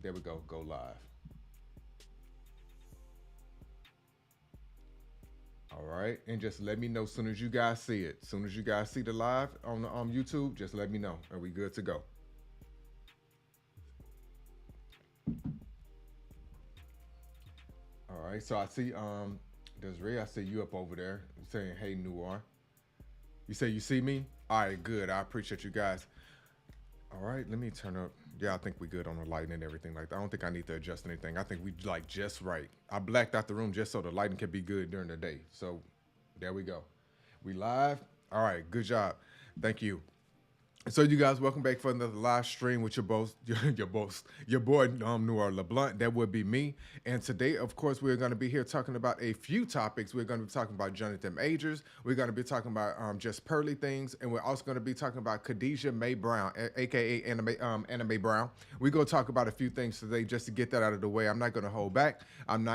There we go. Go live. All right, and just let me know as soon as you guys see it. As soon as you guys see the live on the YouTube, just let me know, and we good to go. All right, so I see Desiree, I see you up over there saying, "Hey, Noir." You say you see me? All right, good. I appreciate you guys. All right, let me turn up. Yeah, I think we good on the lighting and everything like that. I don't think I need to adjust anything. I think we like just right. I blacked out the room just so the lighting can be good during the day. So there we go. We live. All right, good job. Thank you. So you guys, welcome back for another live stream with your boy NoirLeblunt. That would be me. And today, of course, we're going to be here talking about a few topics. We're going to be talking about Jonathan Majors. We're going to be talking about just pearly things, and we're also going to be talking about Khadejah Mae Brown, aka Anime Brown. We're going to talk about a few things today just to get that out of the way. I'm not going to hold back. I'm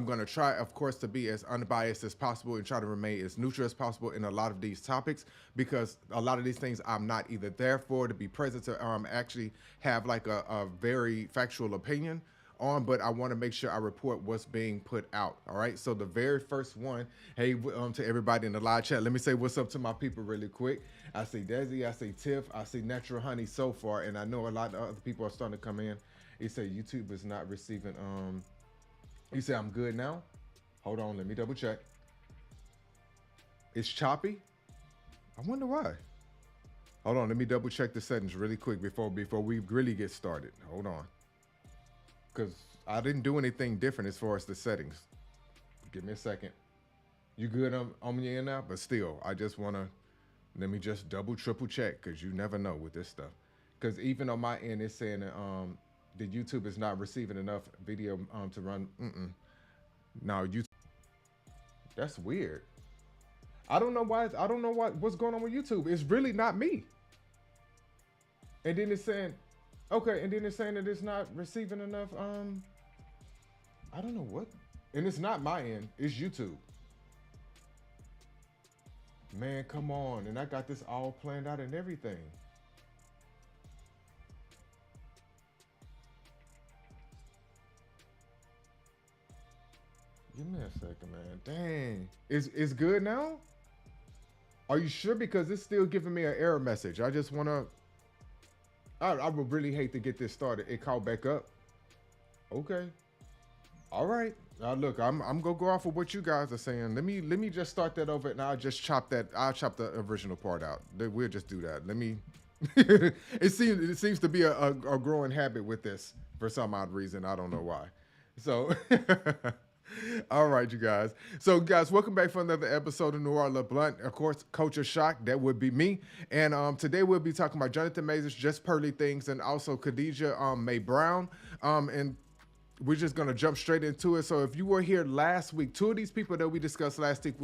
going to try, of course, to be as unbiased as possible and try to remain as neutral as possible in a lot of these topics, because a lot of these things I'm not either there for to be present to actually have like a very factual opinion on, but I want to make sure I report what's being put out. All right. So the very first one, hey, to everybody in the live chat, let me say what's up to my people really quick. I see Desi, I see Tiff, I see Natural Honey so far, and I know a lot of other people are starting to come in. He said YouTube is not receiving You say I'm good now? Hold on, let me double check. It's choppy? I wonder why. Hold on, let me double check the settings really quick before we really get started. Hold on. Because I didn't do anything different as far as the settings. Give me a second. You good on me in now? But still, I just want to, let me just double, triple check, because you never know with this stuff. Because even on my end, it's saying that the YouTube is not receiving enough video to run. Now YouTube. That's weird. I don't know why. I don't know what's going on with YouTube. It's really not me. And then it's saying, okay, and then it's saying that it's not receiving enough. I don't know what. And it's not my end. It's YouTube. Man, come on. And I got this all planned out and everything. Give me a second, man. Dang. It's good now? Are you sure? Because it's still giving me an error message. I just want to... I would really hate to get this started. It called back up. Okay. All right. Now, look, I'm going to go off of what you guys are saying. Let me just start that over, and I'll just chop that. I'll chop the original part out. We'll just do that. Let me... it seems to be a growing habit with this for some odd reason. I don't know why. So... All right, you guys. So, guys, welcome back for another episode of NoirLeblunt. Of course, Culture Shock, that would be me. And today we'll be talking about Jonathan Majors, Just Pearly Things, and also Khadejah Mae Brown. And we're just going to jump straight into it. So if you were here last week, two of these people that we discussed last week,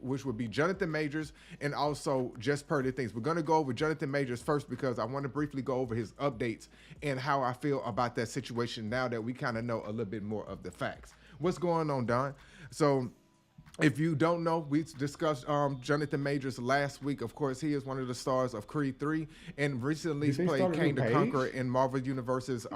which would be Jonathan Majors and also Just Pearly Things. We're going to go over Jonathan Majors first because I want to briefly go over his updates and how I feel about that situation now that we kind of know a little bit more of the facts. What's going on, Don? So if you don't know, we discussed Jonathan Majors last week. Of course, he is one of the stars of Creed 3 and recently played Kang the Conqueror in Marvel Universe's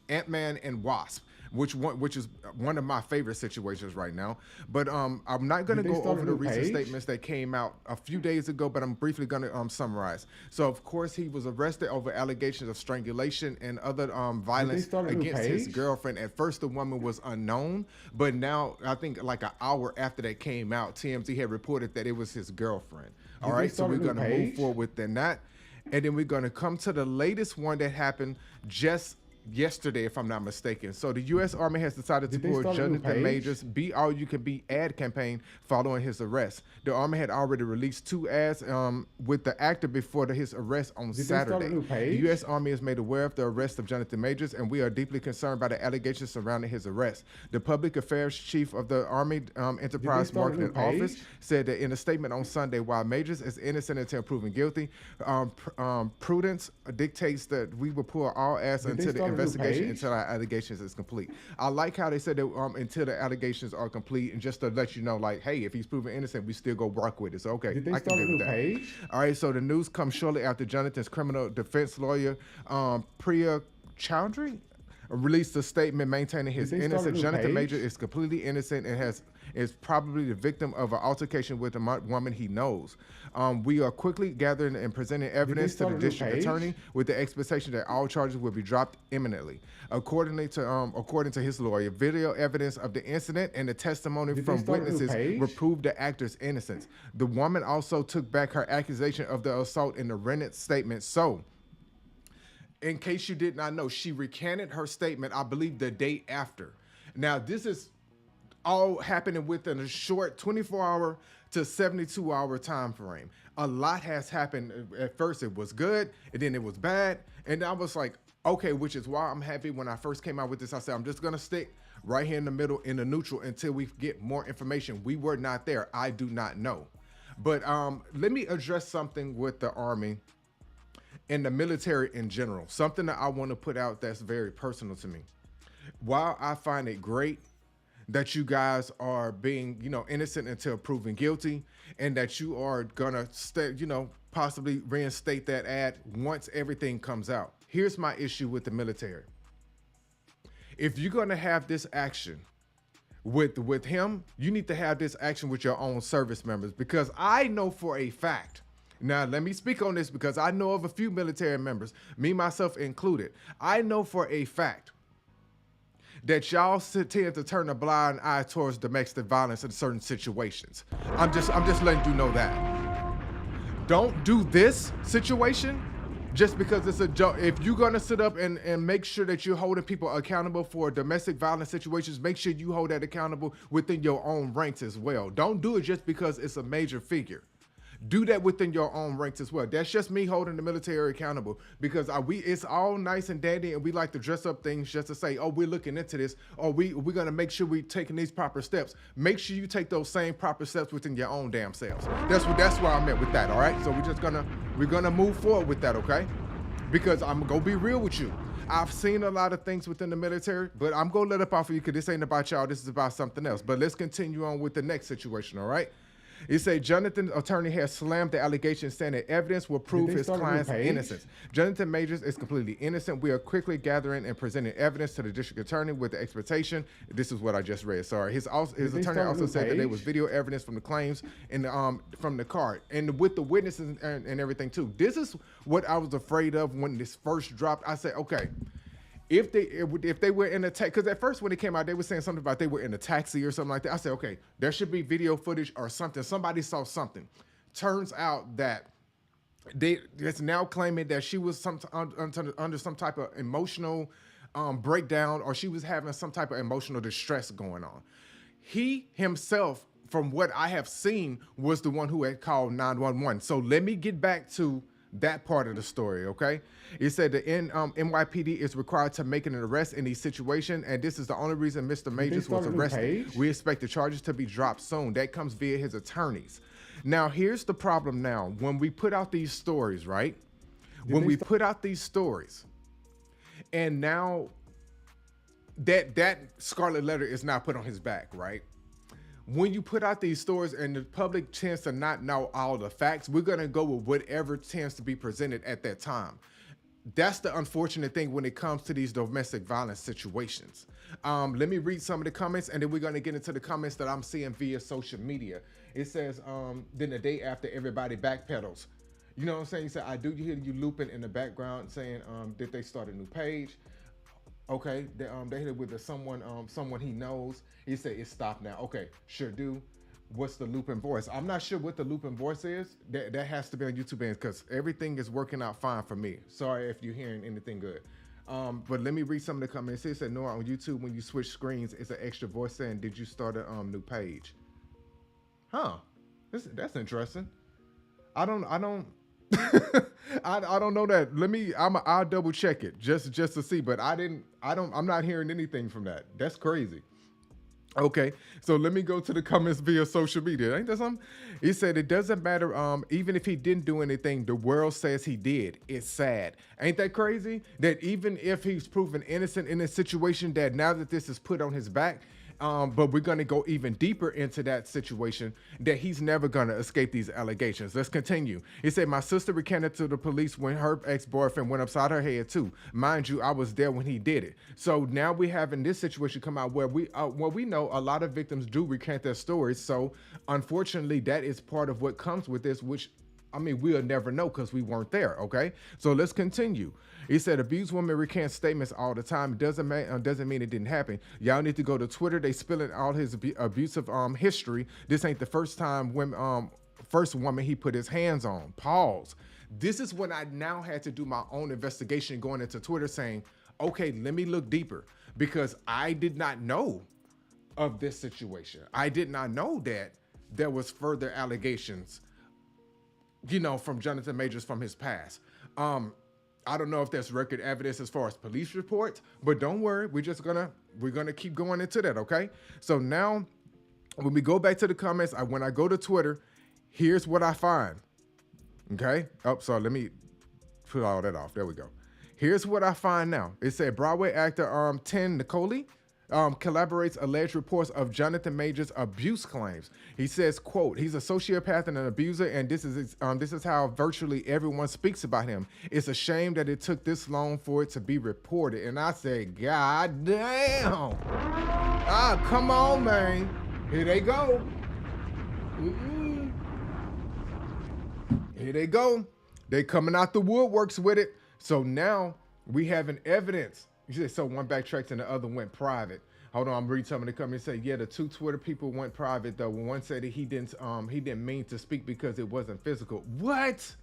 Ant-Man and Wasp, which is one of my favorite situations right now. But I'm not going to go over the recent statements that came out a few days ago, but I'm briefly going to summarize. So, of course, he was arrested over allegations of strangulation and other violence against his girlfriend. At first, the woman was unknown, but now, I think like an hour after that came out, TMZ had reported that it was his girlfriend. All right, so we're going to move forward with that. And then we're going to come to the latest one that happened just yesterday, if I'm not mistaken. So the U.S. Army has decided to pull Jonathan Majors' Be All You Can Be ad campaign following his arrest. The Army had already released 2 ads with the actor before his arrest on Saturday. The U.S. Army is made aware of the arrest of Jonathan Majors, and we are deeply concerned by the allegations surrounding his arrest. The public affairs chief of the Army Enterprise Marketing Office said that in a statement on Sunday, while Majors is innocent until proven guilty, prudence dictates that we will pull all ads until the investigation until our allegations is complete. I like how they said that until the allegations are complete, and just to let you know, like, hey, if he's proven innocent, we still go work with it. So okay, I can do that. All right, so the news comes shortly after Jonathan's criminal defense lawyer, Priya Chowdhury. released a statement maintaining his Did they start a innocence. new Jonathan Major page? is completely innocent and is probably the victim of an altercation with a woman he knows. We are quickly gathering and presenting Did they evidence to the start a new district page? attorney with the expectation that all charges will be dropped imminently. According to his lawyer, video evidence of the incident and the testimony Did they from start a new witnesses page? will prove the actor's innocence. The woman also took back her accusation of the assault in the rented statement. So, in case you did not know, she recanted her statement, I believe, the day after. Now, this is all happening within a short 24-hour to 72-hour time frame. A lot has happened. At first, it was good, and then it was bad, and I was like, okay, which is why I'm happy when I first came out with this. I said, I'm just gonna stick right here in the middle, in the neutral, until we get more information. We were not there. I do not know. But let me address something with the Army and the military in general, something that I want to put out that's very personal to me. While I find it great that you guys are being, innocent until proven guilty, and that you are gonna possibly reinstate that ad once everything comes out. Here's my issue with the military. If you're gonna have this action with him, you need to have this action with your own service members, because I know for a fact. Now, let me speak on this because I know of a few military members, me, myself included. I know for a fact that y'all tend to turn a blind eye towards domestic violence in certain situations. I'm just letting you know that. Don't do this situation just because it's a joke. If you're gonna sit up and make sure that you're holding people accountable for domestic violence situations, make sure you hold that accountable within your own ranks as well. Don't do it just because it's a major figure. Do that within your own ranks as well. That's just me holding the military accountable, because it's all nice and dandy, and we like to dress up things just to say, oh, we're looking into this, or we're going to make sure we're taking these proper steps. Make sure you take those same proper steps within your own damn selves. That's where I'm at with that, all right? So we're gonna move forward with that, okay? Because I'm going to be real with you. I've seen a lot of things within the military, but I'm going to let up off of you because this ain't about y'all. This is about something else. But let's continue on with the next situation, all right? It said Jonathan's attorney has slammed the allegation, saying that evidence will prove his client's innocence. Jonathan Majors is completely innocent. We are quickly gathering and presenting evidence to the district attorney with the expectation. This is what I just read. Sorry. His attorney also said that there was video evidence from the claims and from the car and with the witnesses and everything too. This is what I was afraid of when this first dropped. I said, okay. If they were in a taxi, because at first when it came out, they were saying something about they were in a taxi or something like that. I said, okay, there should be video footage or something. Somebody saw something. Turns out that it's now claiming that she was under some type of emotional breakdown, or she was having some type of emotional distress going on. He himself, from what I have seen, was the one who had called 911. So let me get back to that part of the story, okay? It said the NYPD is required to make an arrest in these situations, and this is the only reason Mr. Majors was arrested. We expect the charges to be dropped soon. That comes via his attorneys. Now, here's the problem now. When we put out these stories, right? When we put out these stories, and now that scarlet letter is now put on his back, right? When you put out these stories and the public tends to not know all the facts, we're going to go with whatever tends to be presented at that time. That's the unfortunate thing when it comes to these domestic violence situations. Let me read some of the comments, and then we're going to get into the comments that I'm seeing via social media. It says, then the day after, everybody backpedals. You know what I'm saying? He said, I do hear you looping in the background saying, did they start a new page? Okay, they hit it with someone he knows. He said it stopped now. Okay, sure do. What's the looping voice? I'm not sure what the looping voice is. That has to be on YouTube because everything is working out fine for me. Sorry if you're hearing anything good. But let me read some of the comments. It said, Noir, on YouTube, when you switch screens, it's an extra voice saying, did you start a new page? Huh? That's interesting. I don't I don't know that. I'll double check it just to see, but I'm not hearing anything from that. That's crazy. Okay, so let me go to the comments via social media. Ain't that something? He said it doesn't matter, even if he didn't do anything, the world says he did. It's sad. Ain't that crazy? That even if he's proven innocent in a situation, that now that this is put on his back, But we're going to go even deeper into that situation, that he's never going to escape these allegations. Let's continue. He said, my sister recanted to the police when her ex-boyfriend went upside her head too. Mind you, I was there when he did it. So now we have in this situation come out where we know a lot of victims do recant their stories. So unfortunately, that is part of what comes with this, which I mean, we'll never know because we weren't there, okay? So let's continue. He said, abused women recant statements all the time. It doesn't mean it didn't happen. Y'all need to go to Twitter. They spilling all his abusive history. This ain't the first time first woman he put his hands on. Pause. This is when I now had to do my own investigation going into Twitter saying, okay, let me look deeper, because I did not know of this situation. I did not know that there was further allegations, you know, from Jonathan Majors from his past. I don't know if there's record evidence as far as police reports, but don't worry, we're gonna keep going into that, okay? So now, when we go back to the comments, when I go to Twitter, here's what I find, okay? Oh, so let me put all that off. There we go. Here's what I find now. It said Broadway actor Tim Nicoli collaborates alleged reports of Jonathan Majors' abuse claims. He says, quote, he's a sociopath and an abuser, and this is how virtually everyone speaks about him. It's a shame that it took this long for it to be reported. And I say, God damn. Come on, man. Here they go. Here they go. They coming out the woodworks with it. So now we have an evidence. You said, so one backtracked and the other went private. Hold on, I'm reading some of the comments. Say, yeah, the two Twitter people went private though. One said that he didn't mean to speak because it wasn't physical. What?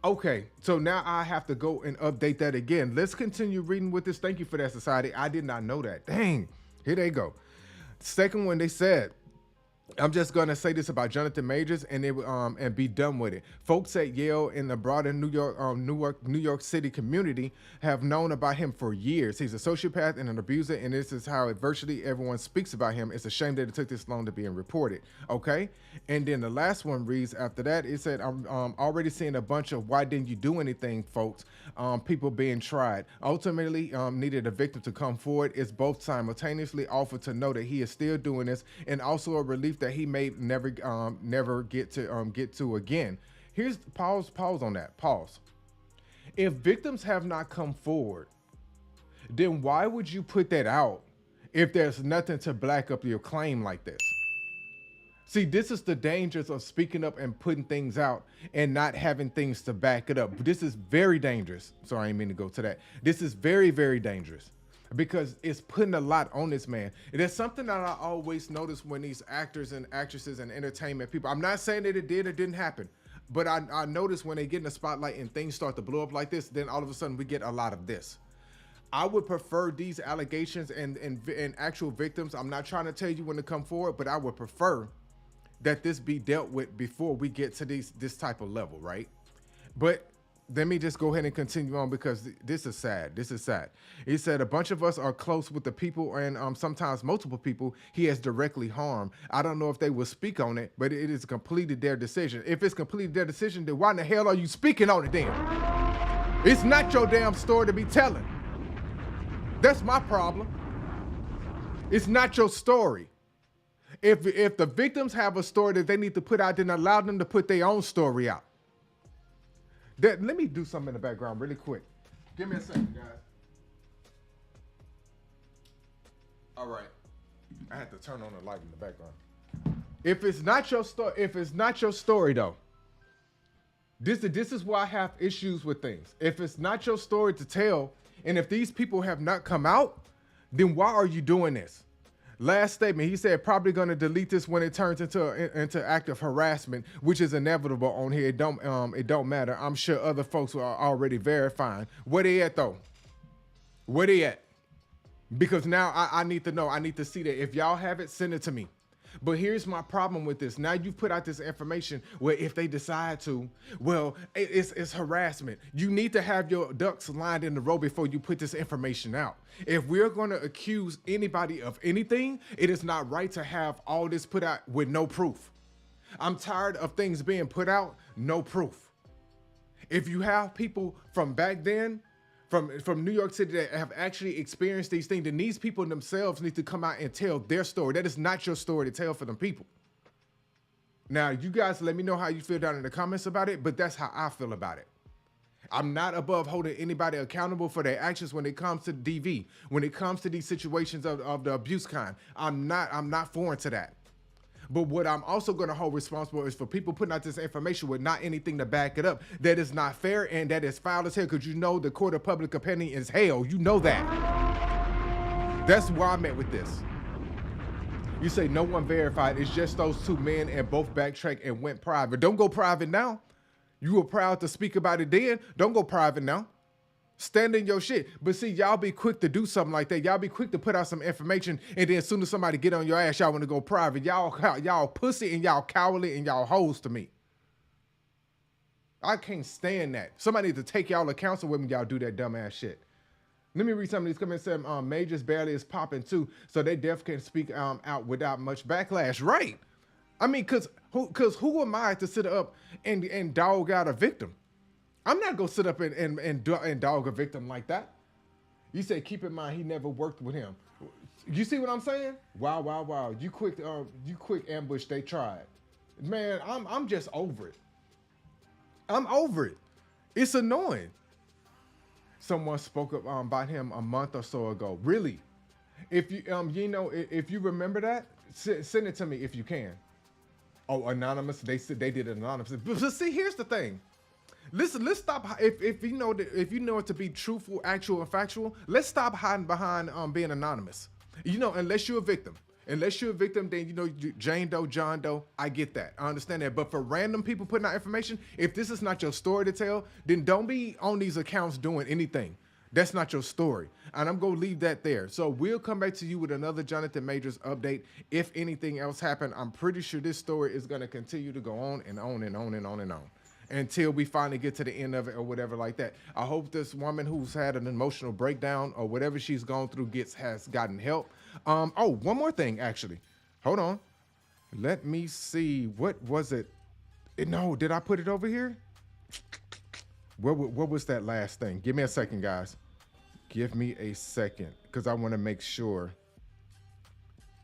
Okay, so now I have to go and update that again. Let's continue reading with this. Thank you for that, society. I did not know that. Dang, here they go. Second one, they said, I'm just gonna say this about Jonathan Majors and be done with it. Folks at Yale and the broader New York City community have known about him for years. He's a sociopath and an abuser, and this is how virtually everyone speaks about him. It's a shame that it took this long to be reported. Okay, and then the last one reads after that. It said, I'm already seeing a bunch of why didn't you do anything, folks. People being tried. Ultimately, needed a victim to come forward. It's both simultaneously offered to know that he is still doing this, and also a relief that he may never get to again. Here's pause on that. Pause. If victims have not come forward, then why would you put that out if there's nothing to back up your claim like this? See, this is the dangers of speaking up and putting things out and not having things to back it up. This is very dangerous. Sorry, I didn't mean to go to that. This is very, very dangerous, because it's putting a lot on this man. There's something that I always notice when these actors and actresses and entertainment people, I'm not saying that it did or didn't happen, but I notice when they get in the spotlight and things start to blow up like this, then all of a sudden we get a lot of this. I would prefer these allegations and actual victims. I'm not trying to tell you when to come forward, but I would prefer that this be dealt with before we get to this type of level, right? But let me just go ahead and continue on, because this is sad. This is sad. He said a bunch of us are close with the people, and sometimes multiple people he has directly harmed. I don't know if they will speak on it, but it is completely their decision. If it's completely their decision, then why in the hell are you speaking on it then? It's not your damn story to be telling. That's my problem. It's not your story. If the victims have a story that they need to put out, then allow them to put their own story out. Let me do something in the background really quick. Give me a second, guys. All right. I had to turn on the light in the background. If it's not your story, though, this is why I have issues with things. If it's not your story to tell, and if these people have not come out, then why are you doing this? Last statement, he said, probably going to delete this when it turns into active harassment, which is inevitable on here. It don't matter. I'm sure other folks are already verifying. Where they at, though? Where they at? Because now I need to know. I need to see that. If y'all have it, send it to me. But here's my problem with this. Now you've put out this information where if they decide to, well, it's harassment. You need to have your ducks lined in a row before you put this information out. If we're going to accuse anybody of anything, it is not right to have all this put out with no proof. I'm tired of things being put out, no proof. If you have people from back then, from New York City that have actually experienced these things, then these people themselves need to come out and tell their story. That is not your story to tell for them people. Now, you guys let me know how you feel down in the comments about it, but that's how I feel about it. I'm not above holding anybody accountable for their actions when it comes to DV, when it comes to these situations of the abuse kind. I'm not foreign to that. But what I'm also going to hold responsible is for people putting out this information with not anything to back it up. That is not fair and that is foul as hell, because you know the court of public opinion is hell. You know that. That's where I'm at with this. You say no one verified. It's just those two men and both backtracked and went private. Don't go private now. You were proud to speak about it then. Don't go private now. Stand in your shit. But see, y'all be quick to do something like that. Y'all be quick to put out some information, and then as soon as somebody get on your ass, y'all want to go private. Y'all pussy and y'all cowardly and y'all hoes to me. I can't stand that. Somebody need to take y'all to counsel with me. Y'all do that dumb ass shit. Let me read some of these comments. Majors barely is popping too, so they definitely can speak out without much backlash. Right. I mean, cause who am I to sit up and dog out a victim? I'm not gonna sit up and dog a victim like that. You say, keep in mind he never worked with him. You see what I'm saying? Wow. You quick ambush. They tried. Man, I'm just over it. I'm over it. It's annoying. Someone spoke up about him a month or so ago. Really? If you if you remember that, send it to me if you can. Oh, anonymous. They said they did it anonymous. But see, here's the thing. Listen, let's stop. If you know it to be truthful, actual, and factual, let's stop hiding behind being anonymous. Unless you're a victim. Unless you're a victim, then Jane Doe, John Doe. I get that. I understand that. But for random people putting out information, if this is not your story to tell, then don't be on these accounts doing anything. That's not your story. And I'm going to leave that there. So we'll come back to you with another Jonathan Majors update. If anything else happened, I'm pretty sure this story is going to continue to go on and on and on and on and on until we finally get to the end of it or whatever like that. I hope this woman who's had an emotional breakdown or whatever she's gone through has gotten help. Oh, one more thing, actually. Hold on. Let me see. What was it? No, did I put it over here? What was that last thing? Give me a second, guys. Give me a second, because I want to make sure.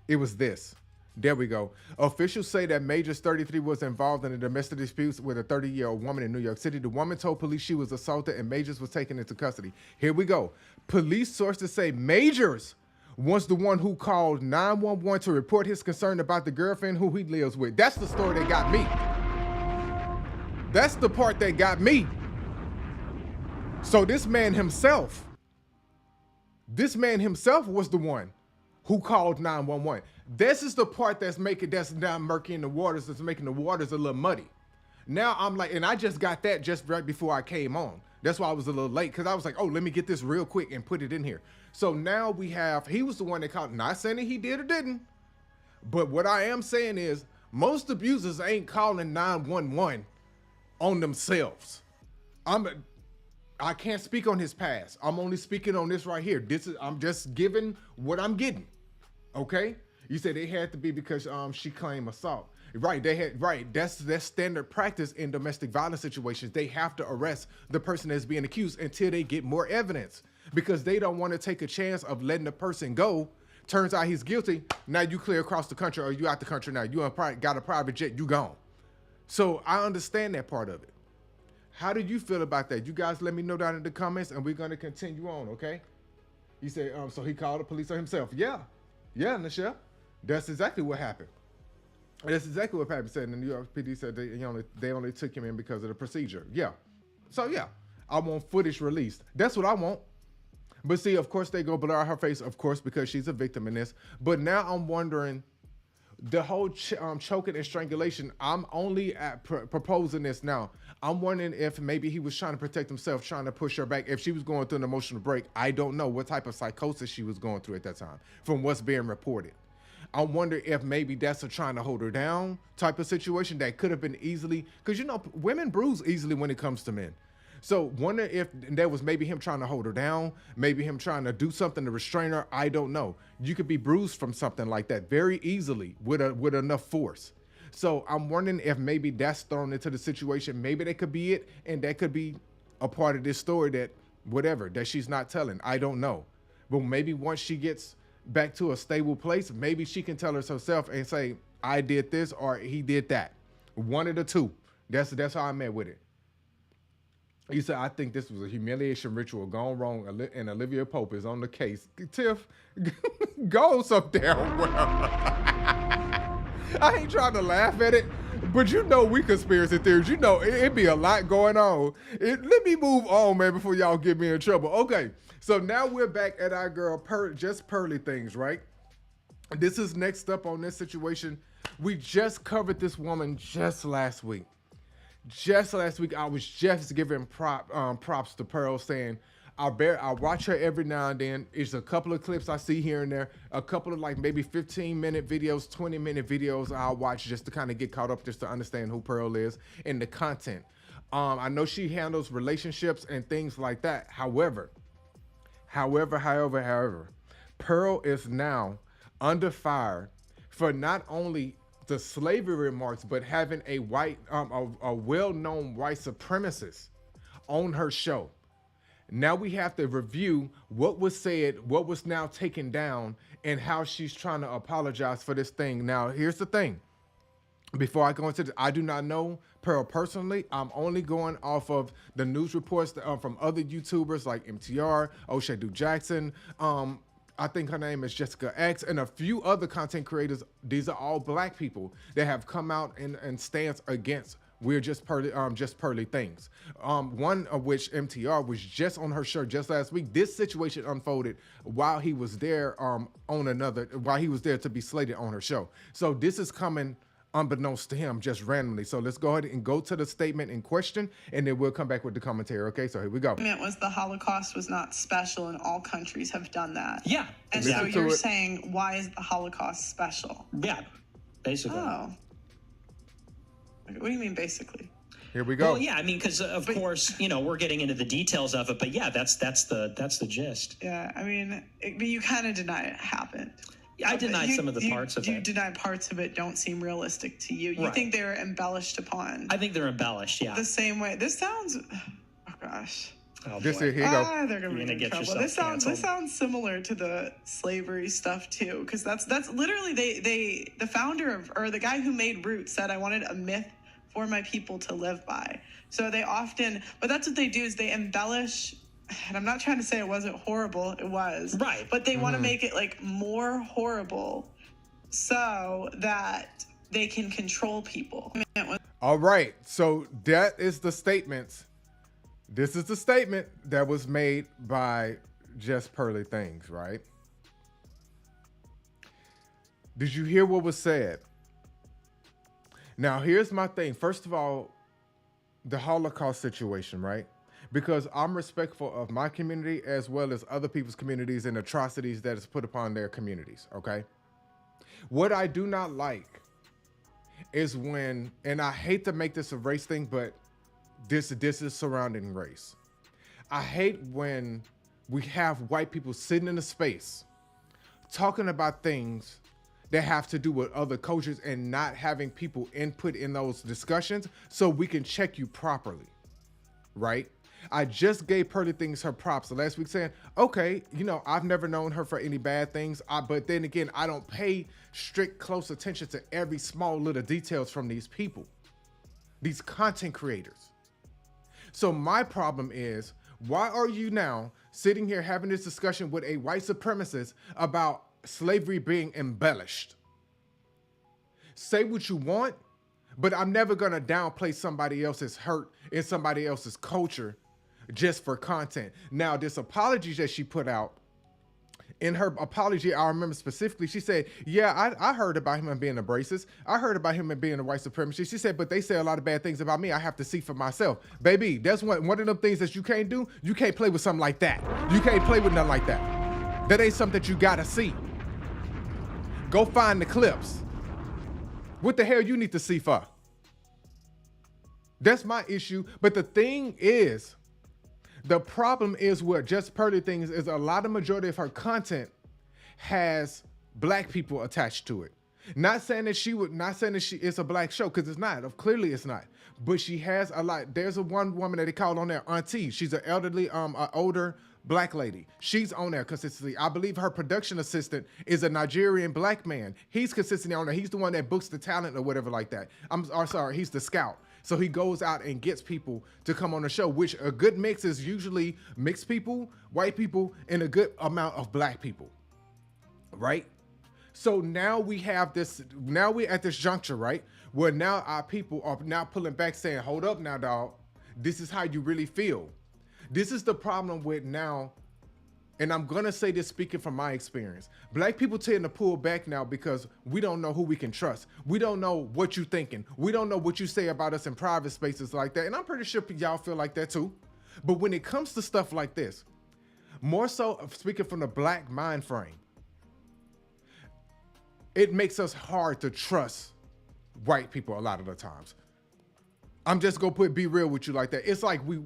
It was this. There we go. Officials say that Majors 33 was involved in a domestic dispute with a 30-year-old woman in New York City. The woman told police she was assaulted and Majors was taken into custody. Here we go. Police sources say Majors was the one who called 911 to report his concern about the girlfriend who he lives with. That's the story that got me. That's the part that got me. So this man himself was the one who called 911. This is the part that's now murky in the waters, that's making the waters a little muddy. Now I'm like, and I just got that just right before I came on. That's why I was a little late, because I was like, oh, let me get this real quick and put it in here. So now he was the one that called, not saying that he did or didn't, but what I am saying is most abusers ain't calling 911 on themselves. I can't speak on his past. I'm only speaking on this right here. I'm just giving what I'm getting. Okay? You said it had to be because she claimed assault. Right, that's standard practice in domestic violence situations. They have to arrest the person that's being accused until they get more evidence, because they don't want to take a chance of letting the person go. Turns out he's guilty. Now you clear across the country, or you out the country now. You got a private jet, you gone. So I understand that part of it. How do you feel about that? You guys let me know down in the comments, and we're going to continue on, okay? You say, so he called the police on himself. Yeah, Nichelle. That's exactly what happened. That's exactly what Pappy said. And the New York PD said they only took him in because of the procedure. Yeah. So, yeah, I want footage released. That's what I want. But see, of course, they go blur her face, of course, because she's a victim in this. But now I'm wondering, the whole choking and strangulation, I'm only proposing this now. I'm wondering if maybe he was trying to protect himself, trying to push her back. If she was going through an emotional break, I don't know what type of psychosis she was going through at that time from what's being reported. I wonder if maybe that's a trying to hold her down type of situation that could have been easily, because women bruise easily when it comes to men. So wonder if there was maybe him trying to hold her down, maybe him trying to do something to restrain her. I don't know. You could be bruised from something like that very easily with enough force. So I'm wondering if maybe that's thrown into the situation. Maybe that could be it, and that could be a part of this story that whatever that she's not telling. I don't know. But maybe once she gets back to a stable place, maybe she can tell us herself and say, I did this or he did that. One of the two. That's how I'm at with it. You said, I think this was a humiliation ritual gone wrong, and Olivia Pope is on the case. Tiff, go some damn well. I ain't trying to laugh at it, but you know we conspiracy theories. You know it be a lot going on. Let me move on, man, before y'all get me in trouble. Okay, so now we're back at our girl, Just Pearly Things, right? This is next up on this situation. We just covered this woman just last week. Just last week, I was just giving props to Pearl, saying I watch her every now and then. It's a couple of clips I see here and there, a couple of like maybe 15-minute videos, 20-minute videos I'll watch just to kind of get caught up, just to understand who Pearl is and the content. I know she handles relationships and things like that. However, Pearl is now under fire for not only the slavery remarks, but having a well-known white supremacist on her show. Now we have to review what was said, what was now taken down, and how she's trying to apologize for this thing. Now, here's the thing. Before I go into this, I do not know Pearl personally. I'm only going off of the news reports from other YouTubers like MTR, O'Shea Jackson, I think her name is Jessica X, and a few other content creators. These are all black people that have come out and stance against we're just pearly things. One of which MTR was just on her show just last week. This situation unfolded while he was there while he was there to be slated on her show. So this is coming unbeknownst to him, just randomly. So let's go ahead and go to the statement in question, and then we'll come back with the commentary. Okay, so here we go. It was the Holocaust was not special, and all countries have done that. Yeah. And so you're saying, why is the Holocaust special? Yeah, basically. Oh. What do you mean, basically? Here we go. Well, yeah, I mean, because of course, we're getting into the details of it, but yeah, that's the gist. Yeah, I mean, but you kind of deny it happened. I denied some of the parts of it. You deny parts of it don't seem realistic to you. You think they're embellished upon. I think they're embellished, yeah. The same way. This sounds, oh gosh. Oh, here you go. They're gonna be in trouble. This sounds similar to the slavery stuff too, because that's literally the founder of, or the guy who made Roots said, I wanted a myth for my people to live by. So they often, but that's what they do, is they embellish. And I'm not trying to say it wasn't horrible. It was. Right. But they want to make it like more horrible so that they can control people. All right. So that is the statements. This is the statement that was made by Just Pearly Things, right? Did you hear what was said? Now, here's my thing. First of all, the Holocaust situation, right? Because I'm respectful of my community as well as other people's communities and atrocities that is put upon their communities, okay? What I do not like is when, and I hate to make this a race thing, but this is surrounding race. I hate when we have white people sitting in a space talking about things that have to do with other cultures and not having people input in those discussions so we can check you properly, right? I just gave Pearly Things her props last week saying, okay, I've never known her for any bad things. But then again, I don't pay strict close attention to every small little details from these people, these content creators. So my problem is, why are you now sitting here having this discussion with a white supremacist about slavery being embellished? Say what you want, but I'm never going to downplay somebody else's hurt in somebody else's culture just for content. Now, this apology that she put out, in her apology, I remember specifically, she said, yeah, I heard about him being a racist. I heard about him being a white supremacist. She said, but they say a lot of bad things about me. I have to see for myself. Baby, that's one of them things that you can't do. You can't play with something like that. You can't play with nothing like that. That ain't something that you gotta see. Go find the clips. What the hell you need to see for? That's my issue. But the thing is, the problem is what Just Pearly Things is, a lot of majority of her content has black people attached to it. Not saying that it's a black show, because it's not. Clearly it's not. But she has a lot. There's one woman that they called on there, Auntie. She's an elderly, older black lady. She's on there consistently. I believe her production assistant is a Nigerian black man. He's consistently on there. He's the one that books the talent or whatever like that. He's the scout. So he goes out and gets people to come on the show, which a good mix is usually mixed people, white people, and a good amount of black people, right? So now we have this, now we're at this juncture, right? Where now our people are now pulling back saying, hold up now, dog. This is how you really feel. This is the problem with now, and I'm gonna say this speaking from my experience. Black people tend to pull back now because we don't know who we can trust. We don't know what you're thinking. We don't know what you say about us in private spaces like that. And I'm pretty sure y'all feel like that too. But when it comes to stuff like this, more so speaking from the black mind frame, it makes us hard to trust white people a lot of the times. I'm just gonna be real with you like that. It's like we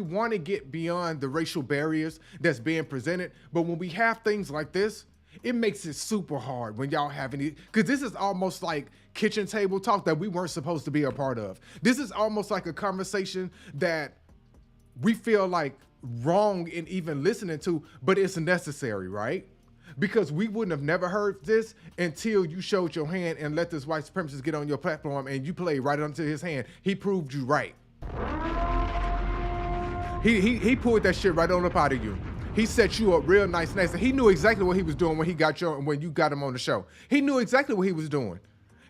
want to get beyond the racial barriers that's being presented, but when we have things like this, it makes it super hard when y'all have any, because this is almost like kitchen table talk that we weren't supposed to be a part of. This is almost like a conversation that we feel like wrong in even listening to, but it's necessary, right? Because we wouldn't have never heard this until you showed your hand and let this white supremacist get on your platform and you played right onto his hand. He proved you right. He pulled that shit right on up out of you. He set you up real nice. He knew exactly what he was doing when you got him on the show. He knew exactly what he was doing.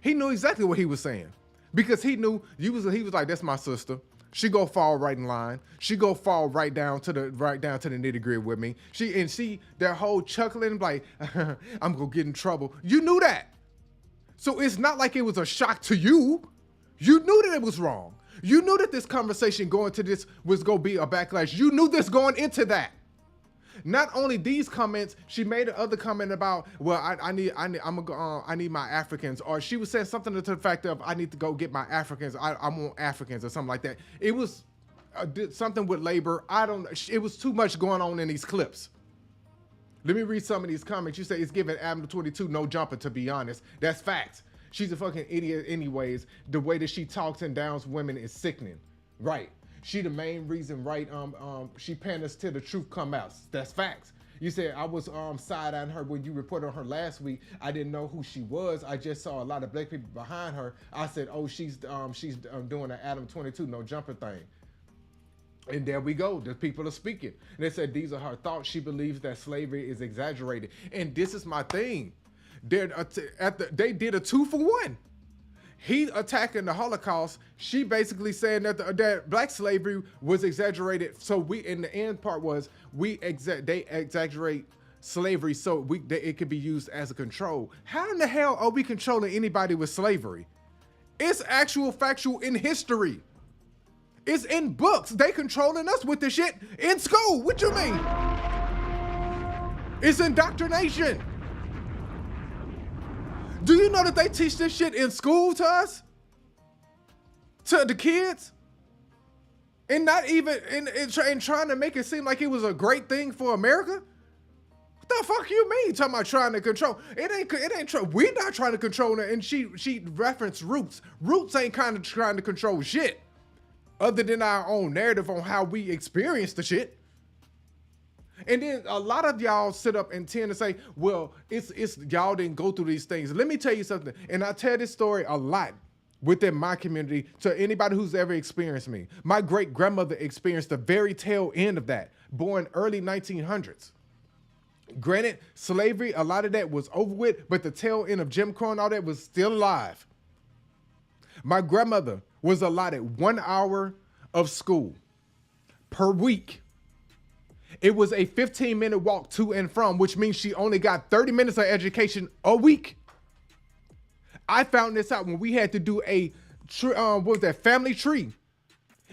He knew exactly what he was saying. Because he knew he was like, that's my sister. She go fall right in line. She go fall right down to the nitty gritty with me. That whole chuckling like, I'm gonna get in trouble. You knew that. So it's not like it was a shock to you. You knew that it was wrong. You knew that this conversation going to this was gonna be a backlash. You knew this going into that. Not only these comments, she made another comment about, well, I need my Africans, or she was saying something to the fact of, I need to go get my Africans. I want Africans or something like that. It was something with labor. It was too much going on in these clips. Let me read some of these comments. You say it's giving Adam 22 no jumper, to be honest. That's facts. She's a fucking idiot anyways. The way that she talks and downs women is sickening. Right. She the main reason, right? She panders till the truth come out. That's facts. You said I was side-eyeing her when you reported on her last week. I didn't know who she was. I just saw a lot of black people behind her. I said, oh, she's doing an Adam 22 no jumper thing. And there we go. The people are speaking. And they said these are her thoughts. She believes that slavery is exaggerated. And this is my thing. They did a 2-for-1. He attacking the Holocaust. She basically saying that black slavery was exaggerated. So in the end part was they exaggerate slavery so it could be used as a control. How in the hell are we controlling anybody with slavery? It's actual factual in history. It's in books. They controlling us with the shit in school. What you mean? It's indoctrination. Do you know that they teach this shit in school to us? To the kids? And not even in trying to make it seem like it was a great thing for America? What the fuck you mean? Talking about trying to control. It ain't we're not trying to control it. And she referenced Roots. Roots ain't kind of trying to control shit. Other than our own narrative on how we experience the shit. And then a lot of y'all sit up and tend to say, well, it's y'all didn't go through these things. Let me tell you something. And I tell this story a lot within my community to anybody who's ever experienced me. My great grandmother experienced the very tail end of that, born early 1900s. Granted, slavery, a lot of that was over with, but the tail end of Jim Crow and all that was still alive. My grandmother was allotted 1 hour of school per week. It was a 15-minute walk to and from, which means she only got 30 minutes of education a week. I found this out when we had to do a family tree.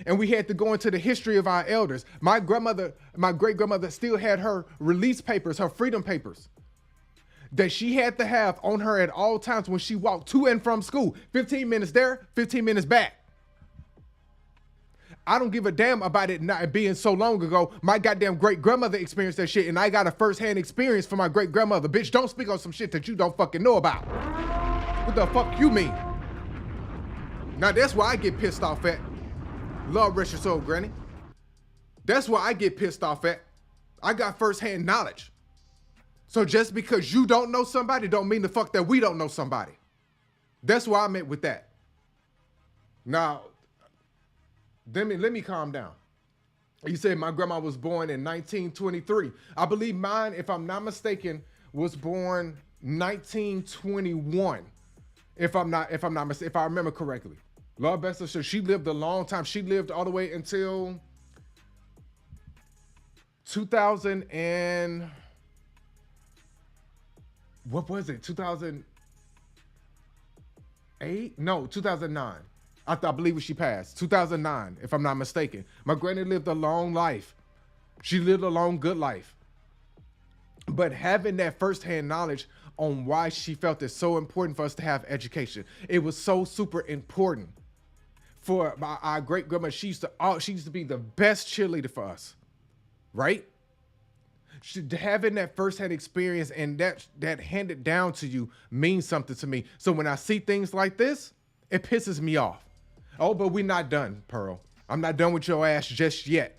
And we had to go into the history of our elders. My great-grandmother still had her release papers, her freedom papers, that she had to have on her at all times when she walked to and from school. 15 minutes there, 15 minutes back. I don't give a damn about it not being so long ago. My goddamn great grandmother experienced that shit, and I got a first-hand experience from my great grandmother. Bitch, don't speak on some shit that you don't fucking know about. What the fuck you mean? Now that's why I get pissed off at. Love rest your soul, Granny. That's why I get pissed off at. I got first-hand knowledge. So just because you don't know somebody don't mean the fuck that we don't know somebody. That's why I meant with that. Now, let me calm down. You said my grandma was born in 1923. I believe mine, if I'm not mistaken, was born 1921. If I remember correctly. Lord bless her, so she lived a long time. She lived all the way until 2000 and what was it? 2008? No, 2009. I believe she passed. 2009, if I'm not mistaken. My granny lived a long life. She lived a long, good life. But having that firsthand knowledge on why she felt it's so important for us to have education. It was so super important for our great grandma. She used to be the best cheerleader for us, right? Having that firsthand experience and that handed down to you means something to me. So when I see things like this, it pisses me off. Oh, but we're not done, Pearl. I'm not done with your ass just yet.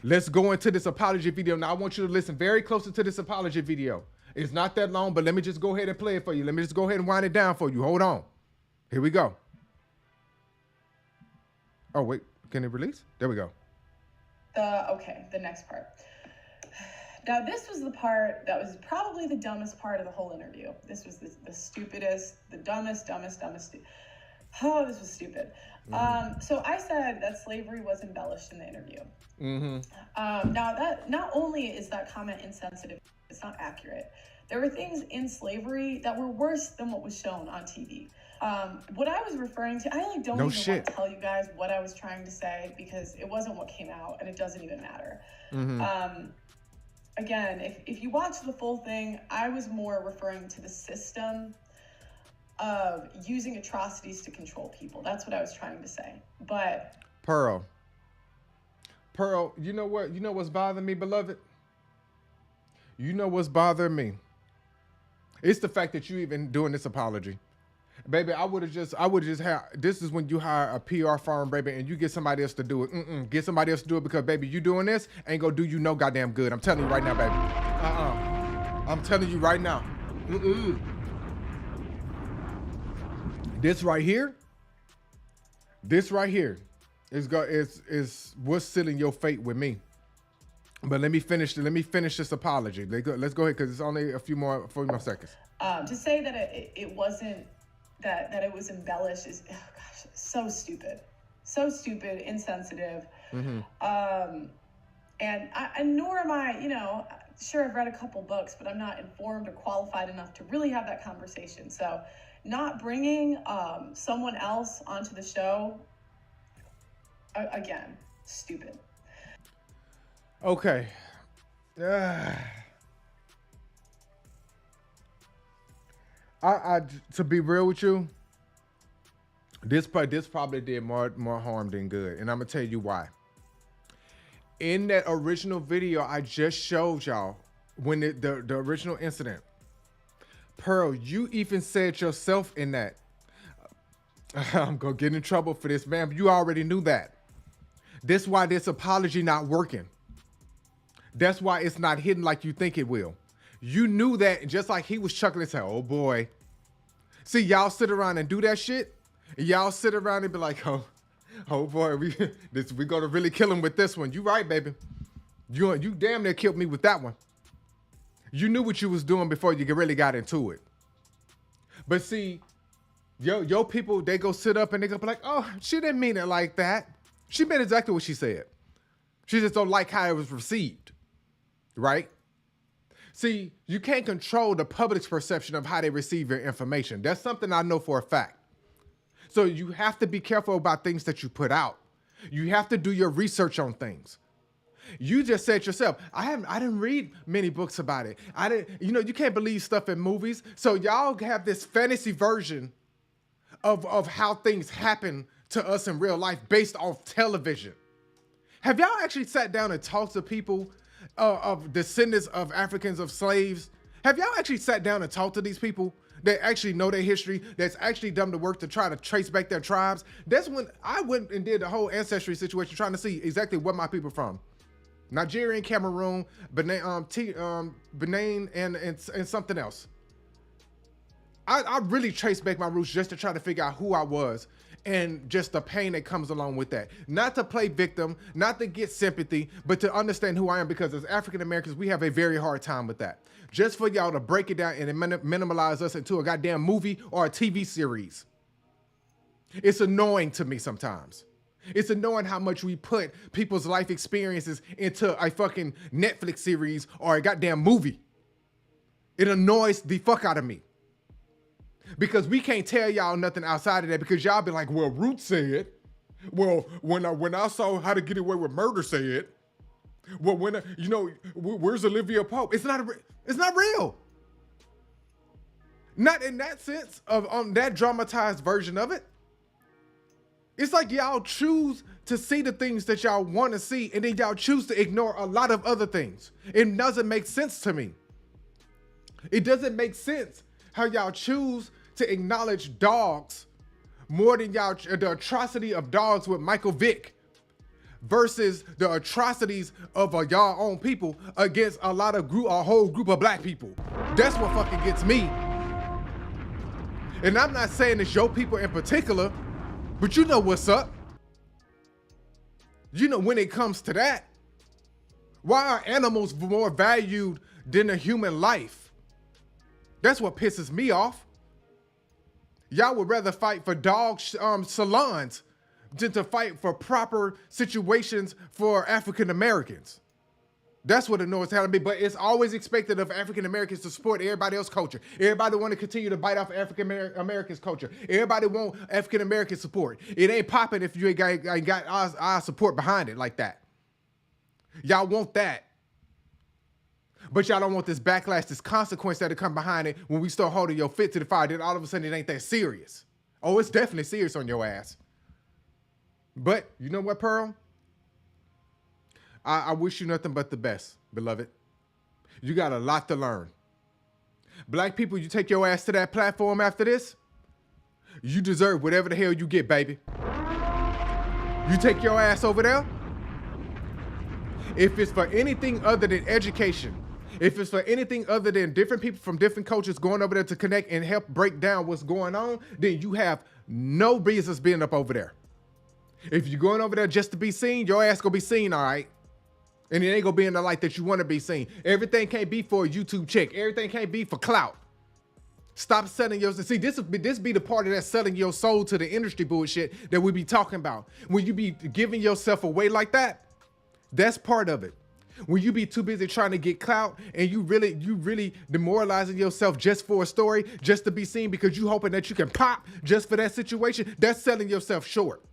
Let's go into this apology video. Now, I want you to listen very closely to this apology video. It's not that long, but let me just go ahead and play it for you. Let me just go ahead and wind it down for you. Hold on. Here we go. Oh, wait. Can it release? There we go. The next part. Now, this was the part that was probably the dumbest part of the whole interview. This was the stupidest, the dumbest. Oh, this was stupid. Mm-hmm. So I said that slavery was embellished in the interview. Mm-hmm. Now, that not only is that comment insensitive, it's not accurate. There were things in slavery that were worse than what was shown on TV. What I was referring to, I don't want to tell you guys what I was trying to say because it wasn't what came out and it doesn't even matter. Mm-hmm. Again, if you watch the full thing, I was more referring to the system of using atrocities to control people. That's what I was trying to say. But Pearl, you know what? You know what's bothering me, beloved? You know what's bothering me? It's the fact that you even doing this apology. Baby, I would have just had, this is when you hire a PR firm, baby, and you get somebody else to do it. Get somebody else to do it because, baby, you doing this ain't gonna do you no goddamn good. I'm telling you right now, baby. I'm telling you right now. This right here is what's sealing your fate with me. But let me finish this apology. Let's go ahead because it's only a few more seconds. To say that it wasn't that it was embellished is so stupid, insensitive. Mm-hmm. And nor am I, sure, I've read a couple books, but I'm not informed or qualified enough to really have that conversation. So not bringing someone else onto the show, again, stupid. Okay. I to be real with you, this probably did more harm than good, and I'm gonna tell you why. In that original video I just showed y'all, when the original incident, Pearl, you even said yourself in that, I'm gonna get in trouble for this, man. You already knew that. That's why this apology not working. That's why it's not hidden like you think it will. You knew that, just like he was chuckling and said, oh boy. See, y'all sit around and do that shit. And y'all sit around and be like, oh boy, we gonna really kill him with this one. You right, baby. You damn near killed me with that one. You knew what you was doing before you really got into it. But see, yo people, they go sit up and they go be like, oh, she didn't mean it like that. She meant exactly what she said. She just don't like how it was received, right? See, you can't control the public's perception of how they receive your information. That's something I know for a fact. So you have to be careful about things that you put out. You have to do your research on things. You just said yourself, I didn't read many books about it. You can't believe stuff in movies. So y'all have this fantasy version of how things happen to us in real life based off television. Have y'all actually sat down and talked to people of descendants of Africans, of slaves? Have y'all actually sat down and talked to these people that actually know their history, that's actually done the work to try to trace back their tribes? That's when I went and did the whole ancestry situation, trying to see exactly where my people from. Nigeria, Cameroon, Benin, and something else. I really traced back my roots just to try to figure out who I was and just the pain that comes along with that. Not to play victim, not to get sympathy, but to understand who I am, because as African Americans, we have a very hard time with that. Just for y'all to break it down and minimalize us into a goddamn movie or a TV series. It's annoying to me sometimes. It's annoying how much we put people's life experiences into a fucking Netflix series or a goddamn movie. It annoys the fuck out of me. Because we can't tell y'all nothing outside of that, because y'all be like, well, Ruth said, well, when I saw How to Get Away with Murder said, well, where's Olivia Pope? It's not real. Not in that sense of that dramatized version of it. It's like y'all choose to see the things that y'all want to see, and then y'all choose to ignore a lot of other things. It doesn't make sense to me. It doesn't make sense how y'all choose to acknowledge dogs more than the atrocity of dogs with Michael Vick versus the atrocities of y'all own people against a whole group of black people. That's what fucking gets me. And I'm not saying it's your people in particular, but you know what's up. You know, when it comes to that, why are animals more valued than a human life? That's what pisses me off. Y'all would rather fight for dog salons than to fight for proper situations for African Americans. That's what annoys me. But it's always expected of African Americans to support everybody else's culture. Everybody want to continue to bite off African Americans' culture. Everybody want African American support. It ain't popping if you ain't got our support behind it like that. Y'all want that. But y'all don't want this backlash, this consequence that'll come behind it when we start holding your feet to the fire. Then all of a sudden it ain't that serious. Oh, it's definitely serious on your ass. But you know what, Pearl? I wish you nothing but the best, beloved. You got a lot to learn. Black people, you take your ass to that platform after this, you deserve whatever the hell you get, baby. You take your ass over there. If it's for anything other than education, if it's for anything other than different people from different cultures going over there to connect and help break down what's going on, then you have no business being up over there. If you're going over there just to be seen, your ass gonna be seen, all right? And it ain't gonna be in the light that you wanna be seen. Everything can't be for a YouTube check. Everything can't be for clout. Stop selling your, see, this be the part of that selling your soul to the industry bullshit that we be talking about. When you be giving yourself away like that, that's part of it. When you be too busy trying to get clout and you really demoralizing yourself just for a story, just to be seen because you hoping that you can pop just for that situation, that's selling yourself short.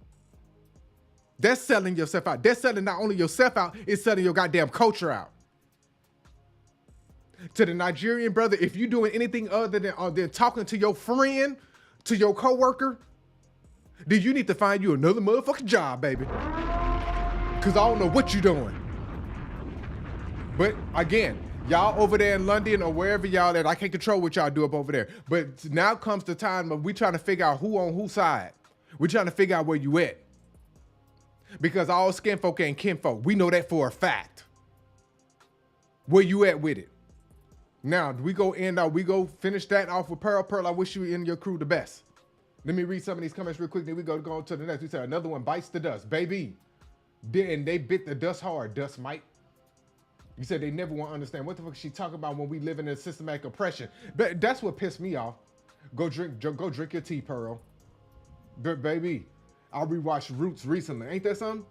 That's selling yourself out. That's selling not only yourself out, it's selling your goddamn culture out. To the Nigerian brother, if you doing anything other than talking to your friend, to your coworker, then you need to find you another motherfucking job, baby. Cause I don't know what you doing. But again, y'all over there in London or wherever y'all at, I can't control what y'all do up over there. But now comes the time of we trying to figure out who on whose side. We're trying to figure out where you at. Because all skin folk ain't kinfolk. We know that for a fact. Where you at with it? Now, we go finish that off with Pearl. Pearl, I wish you and your crew the best. Let me read some of these comments real quick, then we go to the next. We said another one bites the dust. Baby, and they bit the dust hard, Dust Mike. You said they never want to understand. What the fuck is she talking about when we live in a systematic oppression? But that's what pissed me off. Go drink your tea, Pearl. Baby, I rewatched Roots recently. Ain't that something?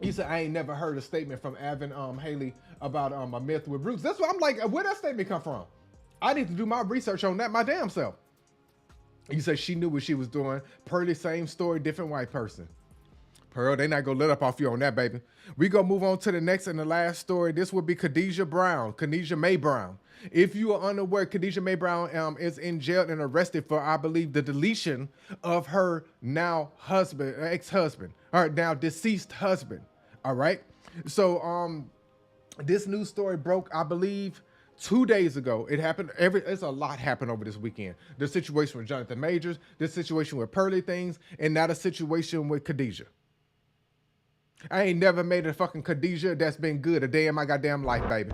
He said, I ain't never heard a statement from Avon Haley about a myth with Roots. That's what I'm like, where that statement come from? I need to do my research on that my damn self. He said she knew what she was doing. Pearly, same story, different white person. Pearl, they not gonna let up off you on that, baby. We gonna move on to the next and the last story. This will be Khadejah Mae Brown. If you are unaware, Khadejah Mae Brown is in jail and arrested for, I believe, the deletion of her now husband, ex-husband, or now deceased husband. All right. So this news story broke, I believe, 2 days ago. It happened. It's a lot happened over this weekend. The situation with Jonathan Majors, the situation with Pearly Things, and now the situation with Khadejah. I ain't never made a fucking Khadejah that's been good a day in my goddamn life, baby.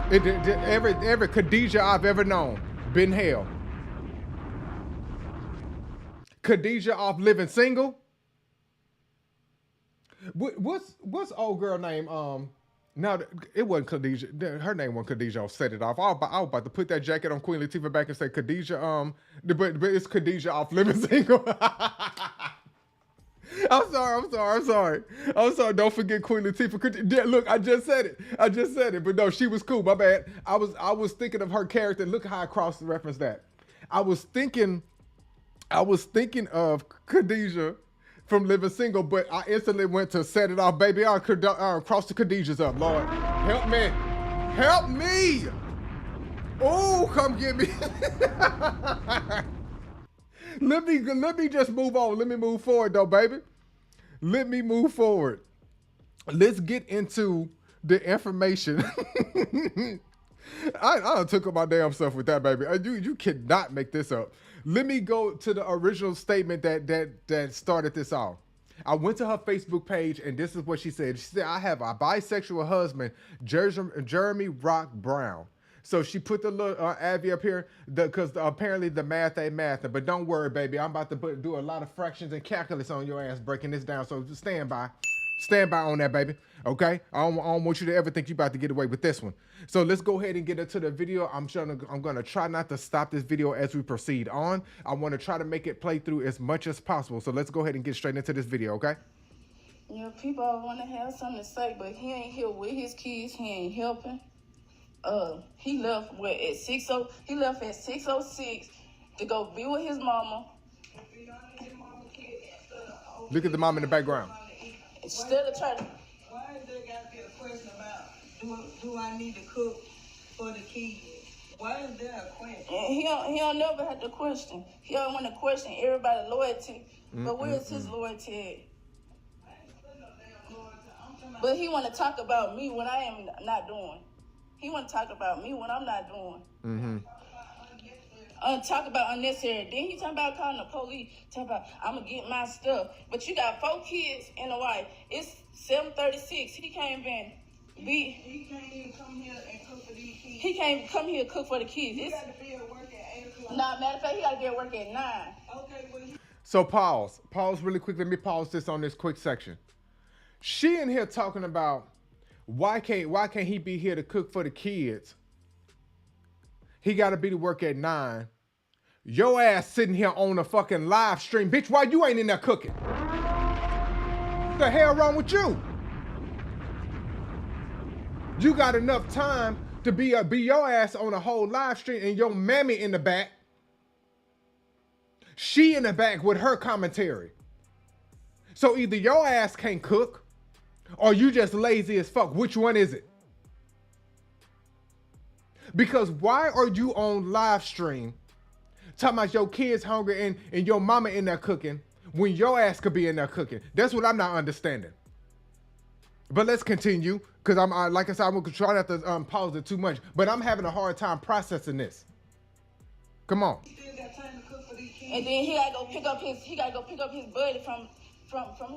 Every Khadejah I've ever known been hell. Khadejah off Living Single. What's old girl name? No, it wasn't Khadejah. Her name wasn't Khadejah. I'll set it off. I was about to put that jacket on Queen Latifah back and say Khadejah. But it's Khadejah off Living Single. I'm sorry. Don't forget Queen Latifah. Look, I just said it. But no, she was cool. My bad. I was thinking of her character. Look how I cross-referenced that. I was thinking of Khadejah from Living Single, but I instantly went to set it off, baby. I'll cross the Khadejahs up, Lord. Help me. Oh, come get me. Let me just move on. Let me move forward, though, baby. Let me move forward. Let's get into the information. I took up my damn stuff with that, baby. You cannot make this up. Let me go to the original statement that started this off. I went to her Facebook page, and this is what she said. She said, I have a bisexual husband, Jeremy Rock Brown. So she put the little Abby up here because apparently the math ain't mathing. But don't worry, baby. I'm about to do a lot of fractions and calculus on your ass breaking this down. So just stand by. Stand by on that, baby. Okay? I don't want you to ever think you about to get away with this one. So let's go ahead and get into the video. I'm going to try not to stop this video as we proceed on. I want to try to make it play through as much as possible. So let's go ahead and get straight into this video, okay? You know, people want to have something to say, but he ain't here with his kids. He ain't helping. He left at 6:00. He left at 6:06 to go be with his mama. Look at the mom in the background. Instead of trying to. Why is there got to be a question about do I need to cook for the kids? Why is there a question? He don't never have to question. He don't want to question everybody's loyalty. But where's his loyalty at? But he want to talk about me when I am not doing. He want to talk about me when I'm not doing. Talk about unnecessary. Then he talking about calling the police. Talk about I'm gonna get my stuff. But you got 4 kids and a wife. It's 7:36. He can't even be. He can't even come here and cook for these kids. He can't come here and cook for the kids. He got to be at work at 8 o'clock. Nah, matter of fact, he got to be at work at 9. Okay, well. So pause really quick. Let me pause this on this quick section. She in here talking about why can't he be here to cook for the kids? He got to be to work at 9. Your ass sitting here on a fucking live stream. Bitch, why you ain't in there cooking? What the hell wrong with you? You got enough time to be your ass on a whole live stream and your mammy in the back. She in the back with her commentary. So either your ass can't cook or you just lazy as fuck. Which one is it? Because why are you on live stream talking about your kids hungry and your mama in there cooking when your ass could be in there cooking? That's what I'm not understanding. But let's continue because like I said, I'm gonna try not to pause it too much. But I'm having a hard time processing this. Come on. And then he gotta go pick up his buddy from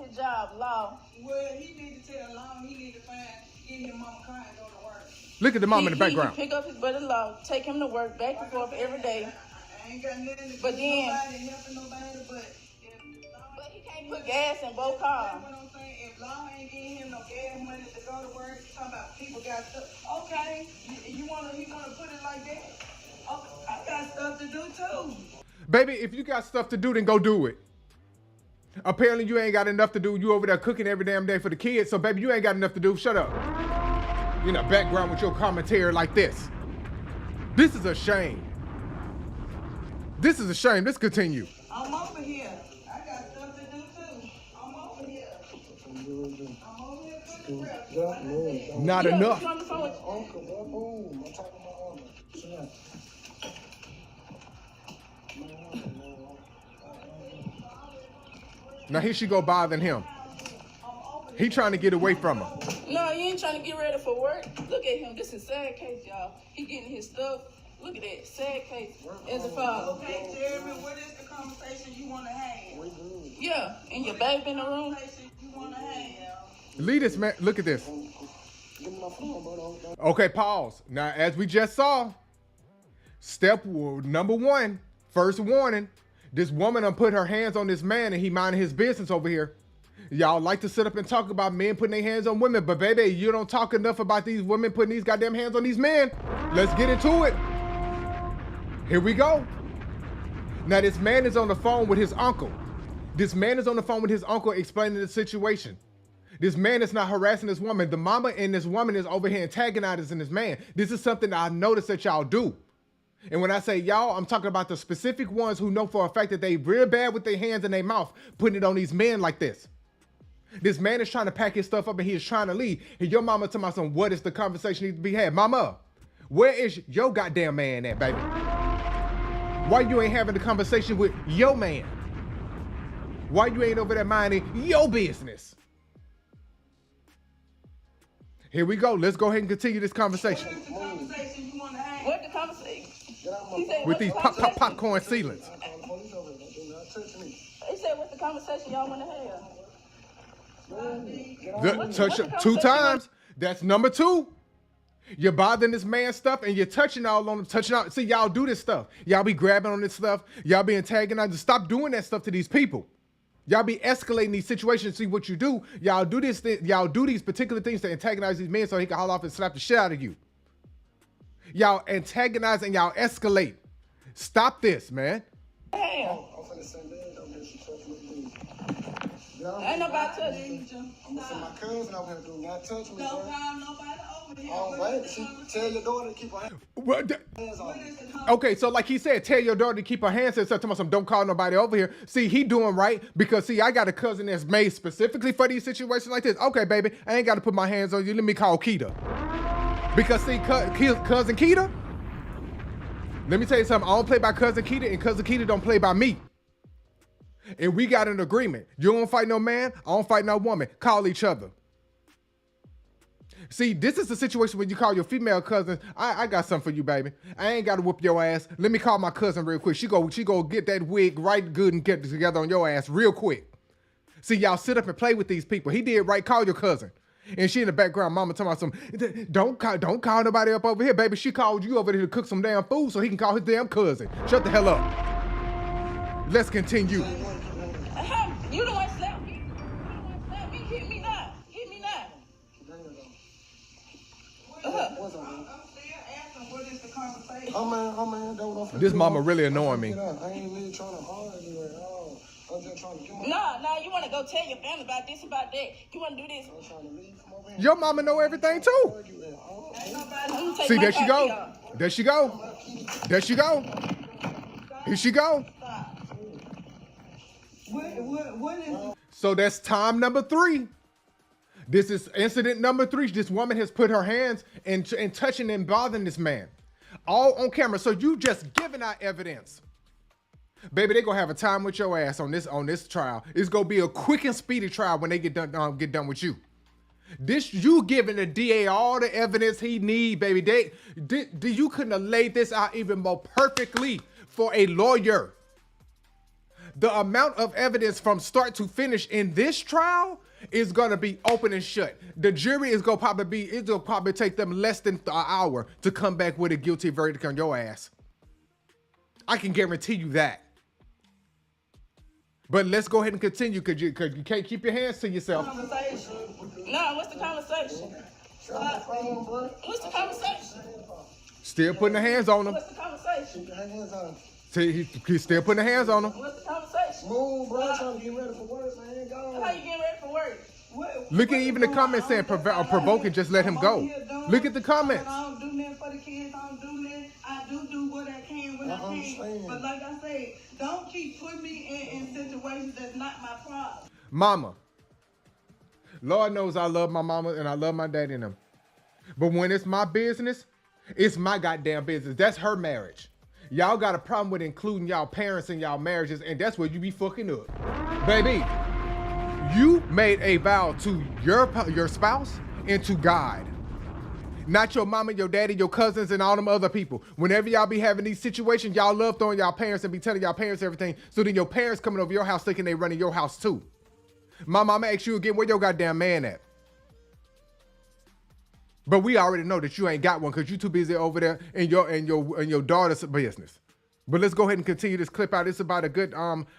his job, Law. Well, he need to tell Law he need to get his mama car and go to work. Look at the mom in the background. He pick up his buddy Law, take him to work, back and forth every day. I ain't got nothing to but then, helping nobody, but he can't put gas in both cars. That's what I'm saying. If Law ain't getting him no gas money to go to work, talking about people got stuff. Okay, he wanna put it like that. Okay, I got stuff to do too. Baby, if you got stuff to do, then go do it. Apparently you ain't got enough to do. You over there cooking every damn day for the kids. So baby, you ain't got enough to do. Shut up. You in the background with your commentary like this. This is a shame. This is a shame. Let's continue. I'm over here. I got stuff to do too. I'm over here. I'm over here cooking. Not enough. Now here she go bothering him. He trying to get away from her. No, you ain't trying to get ready for work. Look at him. This is sad case, y'all. He getting his stuff. Look at that. Sad case. As a father. Okay, Jeremy, what is the conversation you want to have? Yeah, and your baby in the room. You want to have? Lead this man. Look at this. Okay, pause. Now, as we just saw, step number one, first warning. This woman done put her hands on this man and he minding his business over here. Y'all like to sit up and talk about men putting their hands on women, but baby, you don't talk enough about these women putting these goddamn hands on these men. Let's get into it. Here we go. Now, this man is on the phone with his uncle. This man is on the phone with his uncle explaining the situation. This man is not harassing this woman. The mama and this woman is over here antagonizing this man. This is something that I noticed that y'all do. And when I say y'all, I'm talking about the specific ones who know for a fact that they real bad with their hands in their mouth, putting it on these men like this. This man is trying to pack his stuff up and he is trying to leave. And your mama tell my son, what is the conversation need to be had? Mama, where is your goddamn man at, baby? Why you ain't having the conversation with your man? Why you ain't over there minding your business? Here we go. Let's go ahead and continue this conversation. What is the conversation you want to have? What the conversation? With these popcorn ceilings. He said, what's the conversation y'all want to have? Touch it 2 times. That's number 2. You're bothering this man's stuff and you're touching all on him, touching out. See, y'all do this stuff. Y'all be grabbing on this stuff. Y'all be antagonizing. Stop doing that stuff to these people. Y'all be escalating these situations. See what you do. Y'all do this. Y'all do these particular things to antagonize these men so he can haul off and slap the shit out of you. Y'all antagonize and y'all escalate. Stop this, man. Damn. Ain't nobody touching you. My cousin over here do not touch me. Don't call nobody over here. Oh, wait. Tell your daughter to keep her hands on. Okay, so like he said, tell your daughter to keep her hands to something. Don't call nobody over here. See, he doing right because, see, I got a cousin that's made specifically for these situations like this. Okay, baby, I ain't got to put my hands on you. Let me call Keita. Because, see, cousin Keita, let me tell you something. I don't play by cousin Keita, and cousin Keita don't play by me. And we got an agreement. You don't fight no man, I don't fight no woman. Call each other. See, this is the situation when you call your female cousin, I got something for you, baby. I ain't got to whoop your ass. Let me call my cousin real quick. She go get that wig right good and get it together on your ass real quick. See, y'all sit up and play with these people. He did right. Call your cousin. And she in the background, mama talking about something. Don't call nobody up over here, baby. She called you over there to cook some damn food so he can call his damn cousin. Shut the hell up. Let's continue. You the one slap me. You the one slap me. Hit me now. Hit me now. I'm still asking what is the conversation. Oh man, don't. This mama really annoying me. I ain't really trying to argue at all. I'm just trying to get my... No, you want to go tell your family about this, about that. You want to do this. I'm trying to leave from over here. Your mama know everything too. See, there she go. There she go. There she go. Here she go. What is So that's time number 3. This is incident number 3. This woman has put her hands and touching and bothering this man. All on camera. So you just giving out evidence. Baby, they gonna have a time with your ass on this trial. It's gonna be a quick and speedy trial when they get done with you. This you giving the DA all the evidence he need, baby. You couldn't have laid this out even more perfectly for a lawyer. The amount of evidence from start to finish in this trial is gonna be open and shut. The jury is gonna probably take them less than an hour to come back with a guilty verdict on your ass. I can guarantee you that. But let's go ahead and continue because you can't keep your hands to yourself. Conversation. No, what's the conversation? What's the conversation? Still putting the hands on him. What's the conversation? See, he's still putting the hands on him. What's the conversation? Move, bro. I'm trying to get ready for work, man. Go. How you getting ready for work? Look at even the comments saying provoking, just let him go. Look at the comments. I don't do nothing for the kids. I don't do nothing. I do what I can when I can. But like I said, don't keep putting me in situations that's not my problem. Mama, Lord knows I love my mama and I love my daddy and them. But when it's my business, it's my goddamn business. That's her marriage. Y'all got a problem with including y'all parents in y'all marriages, and that's where you be fucking up. Baby, you made a vow to your spouse and to God. Not your mama, your daddy, your cousins, and all them other people. Whenever y'all be having these situations, y'all love throwing y'all parents and be telling y'all parents everything. So then your parents coming over your house thinking they running your house too. My mama asked you again, where your goddamn man at? But we already know that you ain't got one because you too busy over there in your daughter's business. But let's go ahead and continue this clip out. It's about a good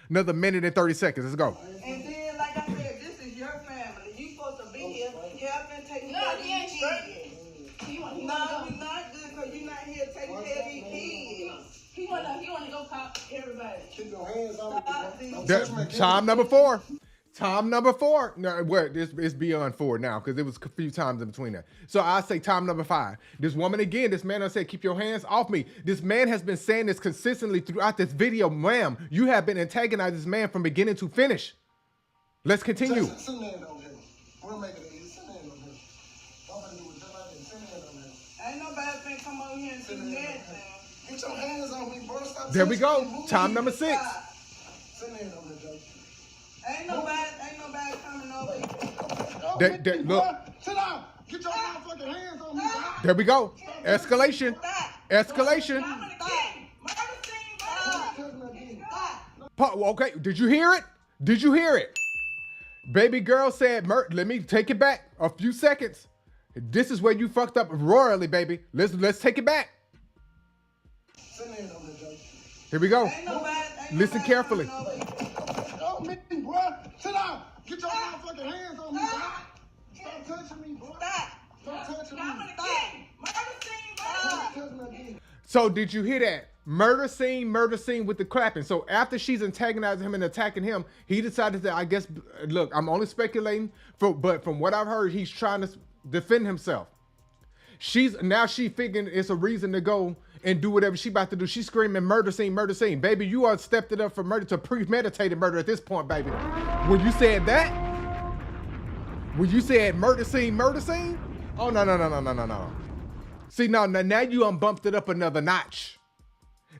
another minute and 30 seconds. Let's go. And then, like I said, this is your family. You supposed to be here. Helping take care of he ain't these straight. kids. No, you're not good because you're not here taking care of these kids. He wanna go cop everybody. Keep your hands on me. Time number 4. Time number 4. No, what? It's beyond 4 now because it was a few times in between that. So I say time number 5. This woman again, this man I said, keep your hands off me. This man has been saying this consistently throughout this video. Ma'am, you have been antagonizing this man from beginning to finish. Let's continue. Send that on him. We'll make it easy. Send that on him. I'm gonna do it just like that. Send that on him. Ain't nobody finna come over here and do that. Get your hands on me, bro. Stop. There we go. Time number 6. Send that on him, Joe. Ain't nobody coming over here. Look. Sit down. Get your motherfucking hands on me, bro. There we go. Escalation. Escalation. Okay, did you hear it? Did you hear it? Baby girl said, let me take it back a few seconds. This is where you fucked up royally, baby. Let's take it back. Here we go. Listen carefully. Oh, me, bro. Sit down. Get your motherfucking hands on me, bro. Stop touching me, bro. Stop touching me. Stop touching me. So did you hear that? Murder scene with the clapping. So after she's antagonizing him and attacking him, he decided to, I guess, look, I'm only speculating, but from what I've heard, he's trying to defend himself. She figuring it's a reason to go and do whatever she about to do. She's screaming murder scene. Baby, you are stepped it up from murder to premeditated murder at this point, baby. When you said that, when you said murder scene, oh, no. See, now you bumped it up another notch.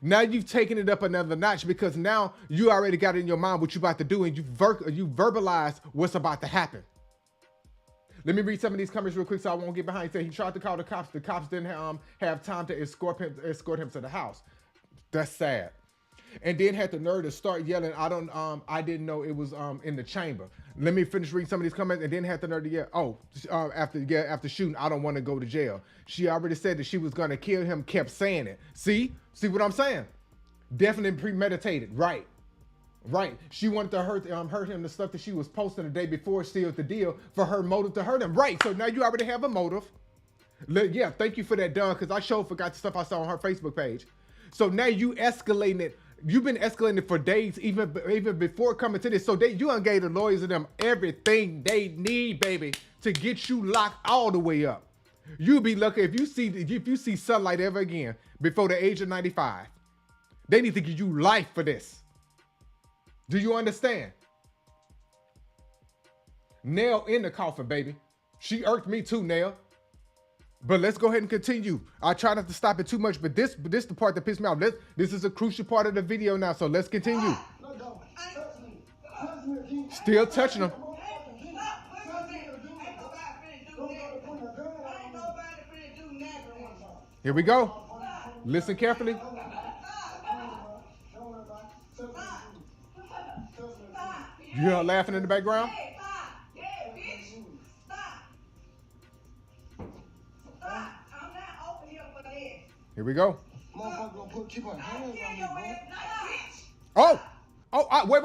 Now you've taken it up another notch because now you already got in your mind what you about to do and you verbalize what's about to happen. Let me read some of these comments real quick so I won't get behind. He said he tried to call the cops. The cops didn't have time to escort him to the house. That's sad. And then had the nerve to start yelling, I didn't know it was in the chamber. Let me finish reading some of these comments and then had the nerve to yell, after shooting, I don't want to go to jail. She already said that she was gonna kill him, kept saying it. See what I'm saying? Definitely premeditated, right. She wanted to hurt him, the stuff that she was posting the day before sealed the deal for her motive to hurt him. Right, so now you already have a motive. Yeah, thank you for that, Don, because I sure forgot the stuff I saw on her Facebook page. So now you escalating it. You've been escalating it for days, even before coming to this. So you done gave the lawyers and them everything they need, baby, to get you locked all the way up. You'll be lucky if you see sunlight ever again before the age of 95. They need to give you life for this. Do you understand? Nail in the coffin, baby. She irked me too, Nail. But let's go ahead and continue. I try not to stop it too much, but this the part that pissed me off. This is a crucial part of the video now, so let's continue. Still touching him. Here we go. Listen carefully. You hear her laughing in the background? Here we go. Oh,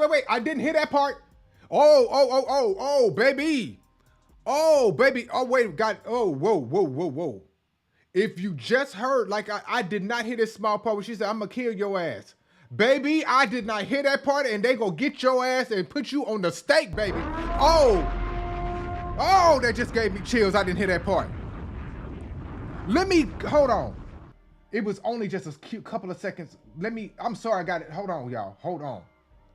wait. I didn't hear that part. Oh, baby. Oh, baby. Oh, wait, God. Oh, whoa. If you just heard, like I did not hear this small part where she said, I'm going to kill your ass. Baby, I did not hear that part, and they gonna get your ass and put you on the stake, baby. Oh, that just gave me chills. I didn't hear that part. Hold on. It was only just a cute couple of seconds. I'm sorry, I got it. Hold on, y'all. Hold on.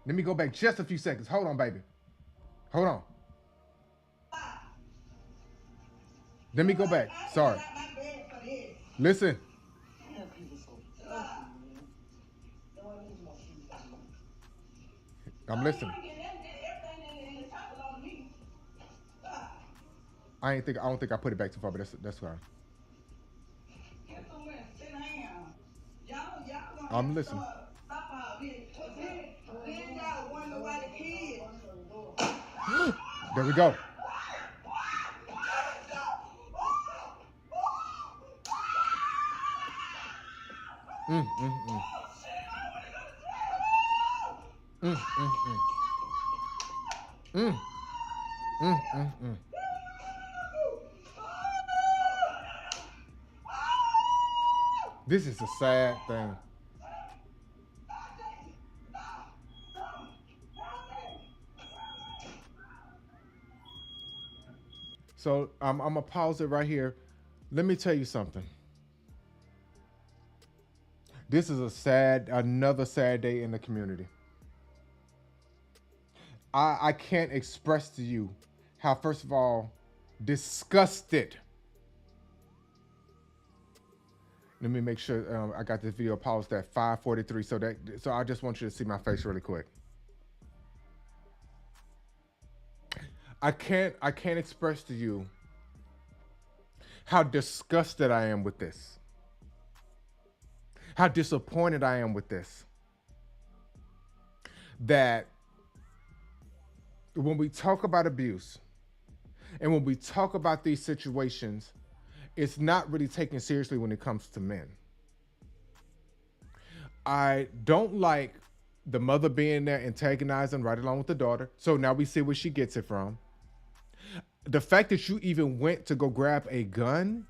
Let me go back just a few seconds. Hold on, baby. Hold on. Let me go back. Sorry. Listen. I'm listening. I don't think I put it back too far, but that's fine. I'm listening. There we go. This is a sad thing. So I'm gonna pause it right here. Let me tell you something. This is another sad day in the community. I can't express to you how, first of all, disgusted. Let me make sure I got this video paused at 5:43. So I just want you to see my face really quick. I can't express to you how disgusted I am with this. How disappointed I am with this. That when we talk about abuse and when we talk about these situations, it's not really taken seriously when it comes to men. I don't like the mother being there antagonizing right along with the daughter. So now we see where she gets it from. The fact that you even went to go grab a gun,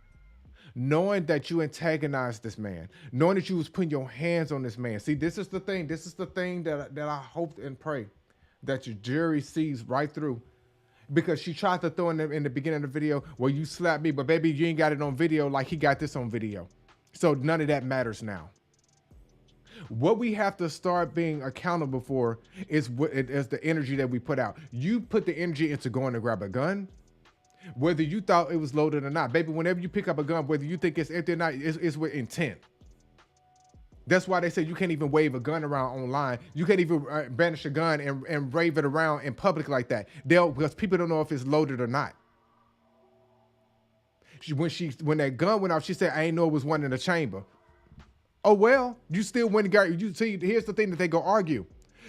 knowing that you antagonized this man, knowing that you was putting your hands on this man. See, this is the thing. This is the thing that I hope and pray that your jury sees right through. Because she tried to throw in the beginning of the video, well, you slapped me, but baby, you ain't got it on video like he got this on video. So none of that matters now. What we have to start being accountable for is the energy that we put out. You put the energy into going to grab a gun, whether you thought it was loaded or not. Baby, whenever you pick up a gun, whether you think it's empty or not, it's with intent. That's why they say you can't even wave a gun around online. You can't even brandish a gun and wave it around in public like that. Because people don't know if it's loaded or not. When that gun went off, she said, I ain't know it was one in the chamber. Oh, well, you still went and got, you see, here's the thing that they go argue.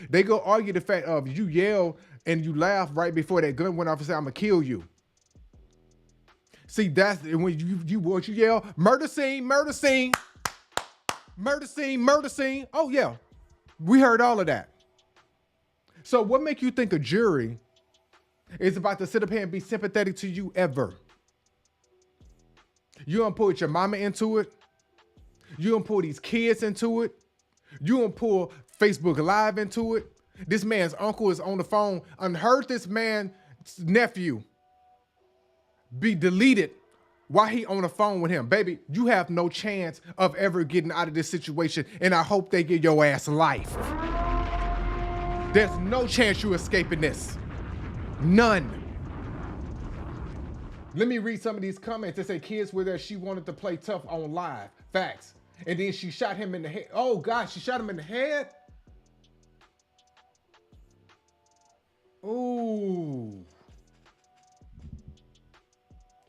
They go argue the fact of you yell and you laugh right before that gun went off and say, I'm gonna kill you. See, that's when you yell, murder scene, murder scene, murder scene, murder scene. Oh yeah, we heard all of that. So what make you think a jury is about to sit up here and be sympathetic to you ever? You gonna put your mama into it? You gonna pull these kids into it? You gonna pull Facebook Live into it? This man's uncle is on the phone and heard this man's nephew be deleted while he on the phone with him. Baby, you have no chance of ever getting out of this situation, and I hope they give your ass life. There's no chance you escaping this. None. Let me read some of these comments. They say kids were there. She wanted to play tough on live. Facts. And then she shot him in the head. Oh, God, she shot him in the head? Ooh.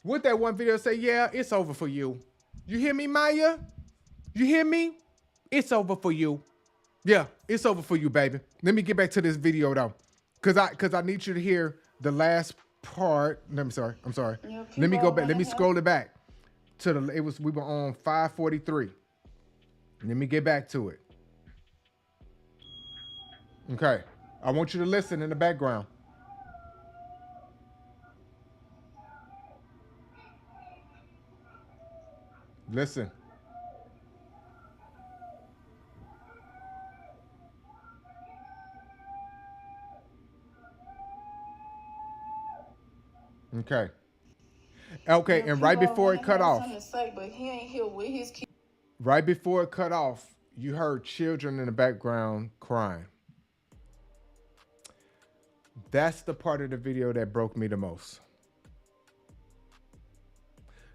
What that one video say? Yeah, it's over for you. You hear me, Maya? You hear me? It's over for you. Yeah, it's over for you, baby. Let me get back to this video, though. Because I need you to hear the last part. I'm sorry. Let me go back. Let me scroll it back to we were on 5:43. Let me get back to it. Okay. I want you to listen in the background. Listen. Okay. Okay, and right before it cut off. Right before it cut off, you heard children in the background crying. That's the part of the video that broke me the most.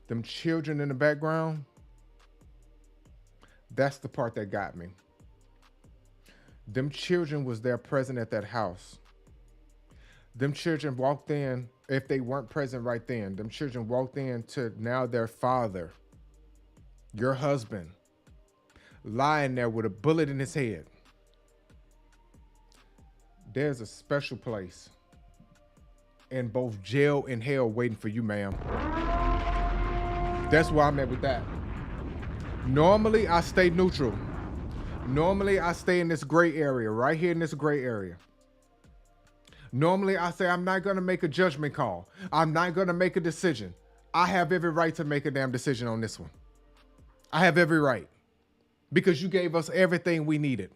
Them children in the background, that's the part that got me. Them children was there present at that house. Them children walked in, if they weren't present right then, them children walked in to now their father, your husband, lying there with a bullet in his head. There's a special place in both jail and hell waiting for you, ma'am. That's where I'm at with that. Normally, I stay neutral. Normally, I stay in this gray area, right here in this gray area. Normally, I say I'm not going to make a judgment call. I'm not going to make a decision. I have every right to make a damn decision on this one. I have every right. Because you gave us everything we needed.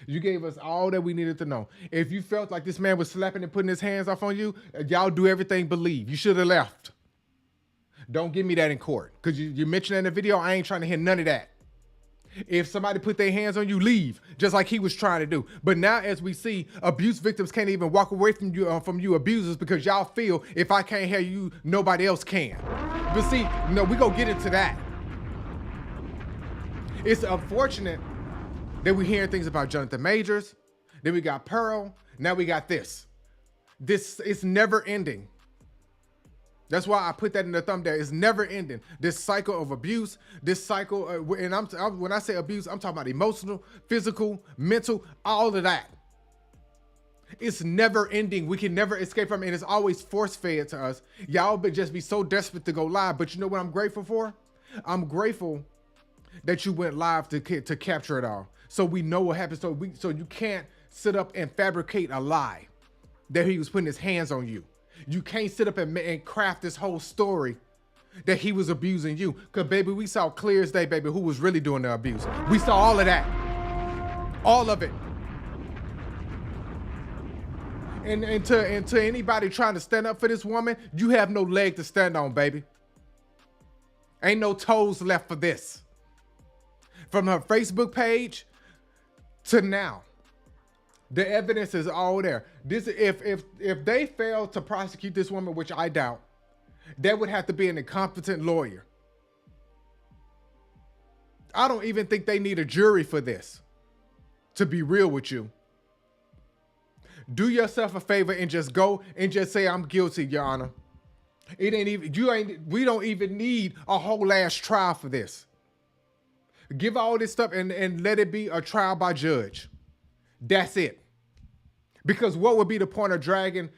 You gave us all that we needed to know. If you felt like this man was slapping and putting his hands off on you, y'all do everything but leave. You should have left. Don't give me that in court. Because you mentioned in the video, I ain't trying to hear none of that. If somebody put their hands on you, leave, just like he was trying to do. But now, as we see, abuse victims can't even walk away from you abusers because y'all feel if I can't hear you, nobody else can. But see, no, we gonna get into that. It's unfortunate that we're hearing things about Jonathan Majors. Then we got Pearl. Now we got this. This is never ending. That's why I put that in the thumbnail. It's never ending. This cycle of abuse, this cycle, and when I say abuse, I'm talking about emotional, physical, mental, all of that. It's never ending. We can never escape from it. And it's always force fed to us. Y'all but just be so desperate to go live. But you know what I'm grateful for? I'm grateful that you went live to capture it all. So we know what happened. So you can't sit up and fabricate a lie that he was putting his hands on you. You can't sit up and craft this whole story that he was abusing you. Because, baby, we saw clear as day, baby, who was really doing the abuse. We saw all of that. All of it. And to anybody trying to stand up for this woman, you have no leg to stand on, baby. Ain't no toes left for this. From her Facebook page to now. The evidence is all there. This, if they fail to prosecute this woman, which I doubt, there would have to be an incompetent lawyer. I don't even think they need a jury for this. To be real with you. Do yourself a favor and just go and just say, I'm guilty, Your Honor. It ain't even, we don't even need a whole ass trial for this. Give all this stuff and let it be a trial by judge. That's it. Because what would be the point of dragging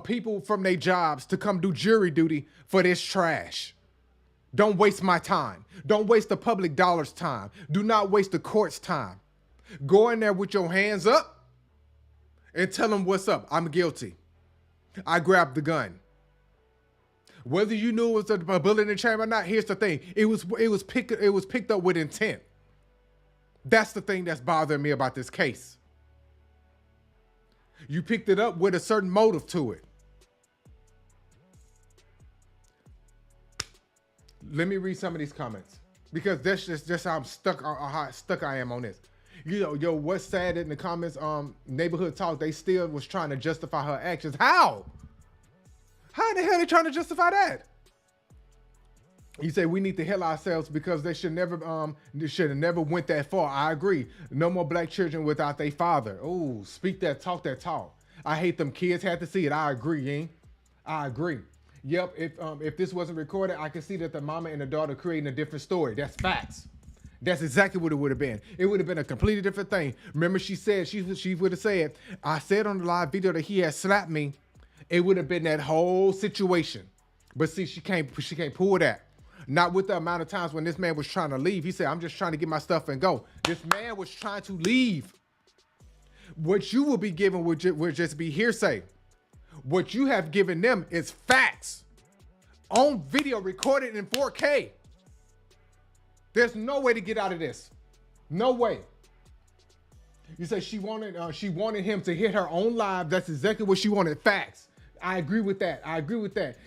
people from their jobs to come do jury duty for this trash? Don't waste my time. Don't waste the public dollar's time. Do not waste the court's time. Go in there with your hands up and tell them what's up. I'm guilty. I grabbed the gun. Whether you knew it was a bullet in the chamber or not, here's the thing. It was picked up with intent. That's the thing that's bothering me about this case. You picked it up with a certain motive to it. Let me read some of these comments because that's just how I'm stuck on how stuck I am on this. You know, yo, what's sad in the comments? Neighborhood Talk, they still was trying to justify her actions. How? How in the hell are they trying to justify that? You say we need to heal ourselves because they should have never went that far. I agree. No more black children without their father. Oh, speak that talk. I hate them kids had to see it. I agree, Ying. I agree. Yep. If this wasn't recorded, I can see that the mama and the daughter creating a different story. That's facts. That's exactly what it would have been. It would have been a completely different thing. Remember, she said she would have said, I said on the live video that he had slapped me. It would have been that whole situation. But see, she can't pull that. Not with the amount of times when this man was trying to leave. He said, I'm just trying to get my stuff and go. This man was trying to leave. What you will be given would just be hearsay. What you have given them is facts. On video, recorded in 4K. There's no way to get out of this. No way. You say she wanted him to hit her own live. That's exactly what she wanted. Facts. I agree with that.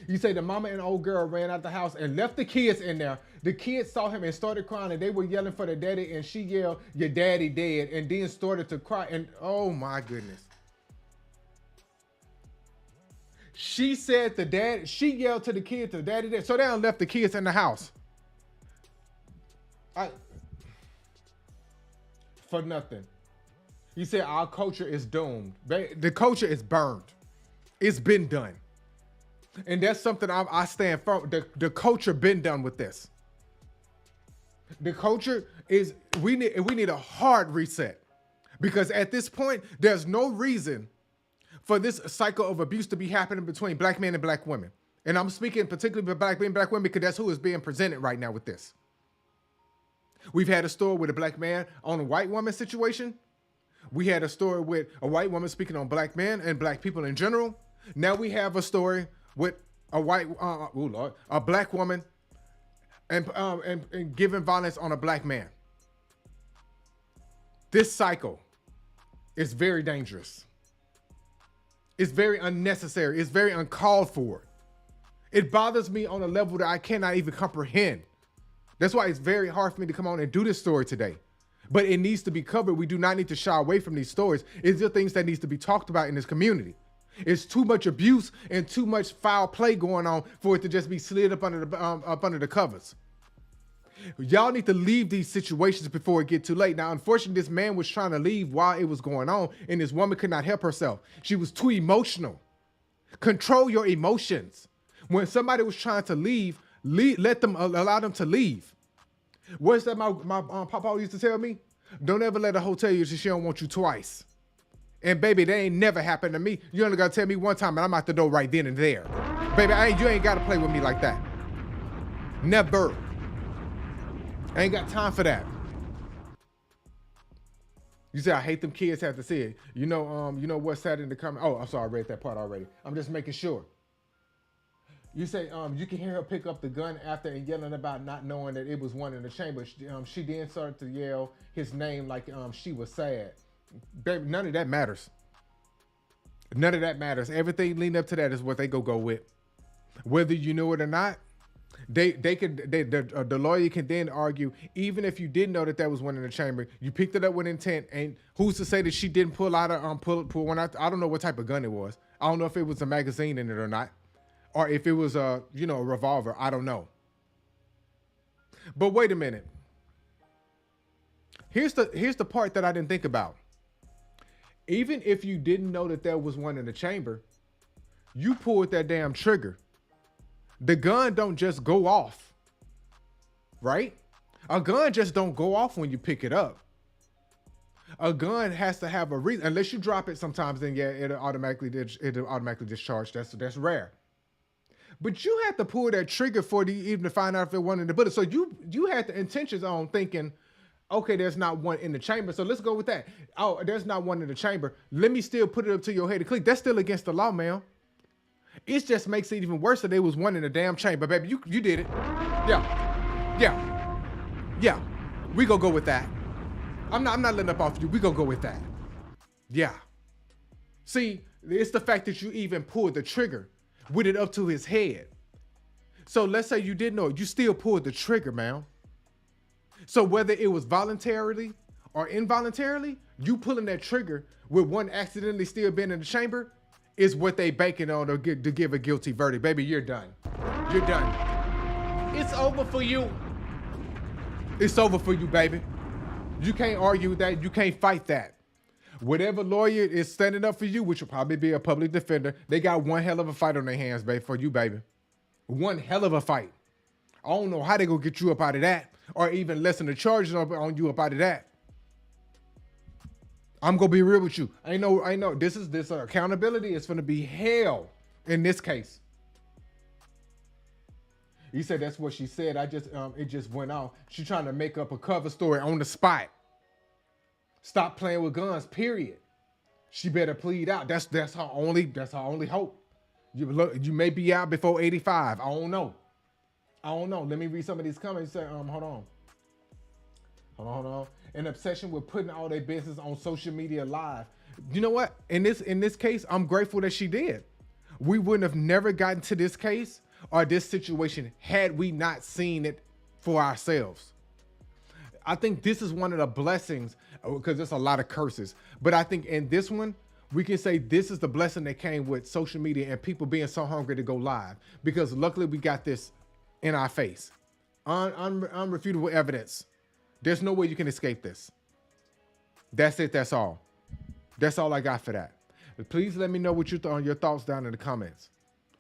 You say the mama and old girl ran out the house and left the kids in there. The kids saw him and started crying and they were yelling for their daddy and she yelled, your daddy dead, and then started to cry and oh my goodness. She said the dad, she yelled to the kids, to the daddy there. So they done left the kids in the house. For nothing. You said our culture is doomed. The culture is burned. It's been done. And that's something I stand for. The culture been done with this. The culture is, we need a hard reset. Because at this point, there's no reason for this cycle of abuse to be happening between black men and black women. And I'm speaking particularly about black men and black women because that's who is being presented right now with this. We've had a story with a black man on a white woman situation. We had a story with a white woman speaking on black men and black people in general. Now we have a story with a a black woman and giving violence on a black man. This cycle is very dangerous. It's very unnecessary. It's very uncalled for. It bothers me on a level that I cannot even comprehend. That's why it's very hard for me to come on and do this story today. But it needs to be covered. We do not need to shy away from these stories. It's the things that needs to be talked about in this community. It's too much abuse and too much foul play going on for it to just be slid up under the covers. Y'all need to leave these situations before it get too late. Now, unfortunately, this man was trying to leave while it was going on, and this woman could not help herself. She was too emotional. Control your emotions. When somebody was trying to leave, allow them to leave. What's that my papa used to tell me? Don't ever let a hoe tell you she don't want you twice. And baby, that ain't never happened to me. You only gotta tell me one time and I'm out the door right then and there. Baby, you ain't gotta play with me like that. Never. I ain't got time for that. You say I hate them kids have to see it. You know what's sad in the comment? Oh, I'm sorry, I read that part already. I'm just making sure. You say you can hear her pick up the gun after and yelling about not knowing that it was one in the chamber. She then started to yell his name like she was sad. Baby, none of that matters. None of that matters. Everything leading up to that is what they go with. Whether you know it or not, the lawyer can then argue, even if you didn't know that was one in the chamber, you picked it up with intent, and who's to say that she didn't pull one out? I don't know what type of gun it was. I don't know if it was a magazine in it or not. Or if it was a revolver, I don't know. But wait a minute. Here's the part that I didn't think about. Even if you didn't know that there was one in the chamber, you pulled that damn trigger. The gun don't just go off, right? A gun just don't go off when you pick it up. A gun has to have a reason. Unless you drop it sometimes, then yeah, it'll automatically discharge. That's rare. But you had to pull that trigger for even to find out if it wasn't in the bullet. So you had the intentions on thinking, okay, there's not one in the chamber. So let's go with that. Oh, there's not one in the chamber. Let me still put it up to your head to click. That's still against the law, man. It just makes it even worse that there was one in the damn chamber, baby. You did it. Yeah. We gonna go with that. I'm not letting up off you. We gonna go with that. Yeah. See, it's the fact that you even pulled the trigger with it up to his head. So let's say you didn't know it. You still pulled the trigger, man. So whether it was voluntarily or involuntarily, you pulling that trigger with one accidentally still being in the chamber is what they banking on to give a guilty verdict. Baby, you're done. You're done. It's over for you. It's over for you, baby. You can't argue with that. You can't fight that. Whatever lawyer is standing up for you, which will probably be a public defender, they got one hell of a fight on their hands, baby, for you, baby. One hell of a fight. I don't know how they gonna get you up out of that, or even lessen the charges on you up out of that. I'm gonna be real with you. I know. This accountability is gonna be hell in this case. You said that's what she said. It just went off. She trying to make up a cover story on the spot. Stop playing with guns, period. She better plead out. That's her only hope. You may be out before 85. I don't know. Let me read some of these comments. Say, hold on. An obsession with putting all their business on social media live. You know what? In this case, I'm grateful that she did. We wouldn't have never gotten to this case or this situation had we not seen it for ourselves. I think this is one of the blessings, because there's a lot of curses, but I think in this one, We can say this is the blessing that came with social media and people being so hungry to go live, because luckily we got this in our face. Unrefutable evidence. There's no way you can escape this. That's it. That's all. That's all I got for that. But please let me know what your thoughts down in the comments.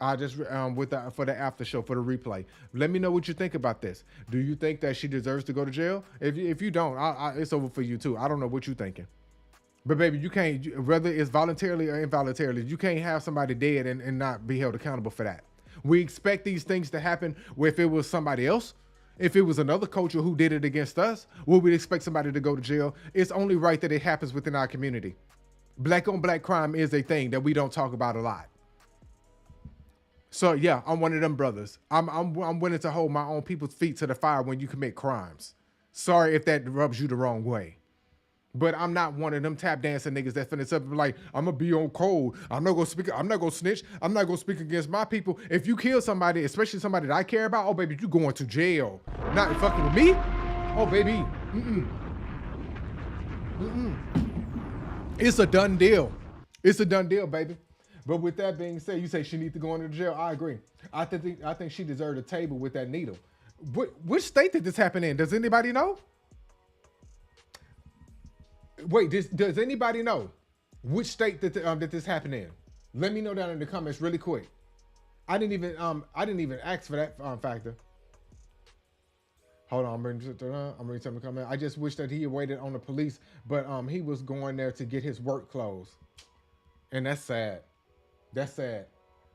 I just for the after show, for the replay. Let me know what you think about this. Do you think that she deserves to go to jail? If you don't, it's over for you too. I don't know what you're thinking. But baby, you can't, whether it's voluntarily or involuntarily, you can't have somebody dead and not be held accountable for that. We expect these things to happen if it was somebody else. If it was another culture who did it against us, would we expect somebody to go to jail? It's only right that it happens within our community. Black on black crime is a thing that we don't talk about a lot. So yeah, I'm one of them brothers. I'm willing to hold my own people's feet to the fire when you commit crimes. Sorry if that rubs you the wrong way. But I'm not one of them tap dancing niggas that finna up like, I'm gonna be on code. I'm not gonna snitch. I'm not gonna speak against my people. If you kill somebody, especially somebody that I care about, oh baby, you going to jail. Not fucking with me? Oh baby. It's a done deal. It's a done deal, baby. But with that being said, you say she needs to go into jail. I agree. I think she deserved a table with that needle. Which state did this happen in? Does anybody know? Wait, does anybody know which state that this happened in? Let me know down in the comments really quick. I didn't even ask for that factor. Hold on, I'm reading something comment. I just wish that he had waited on the police, but he was going there to get his work clothes, and that's sad. That's sad.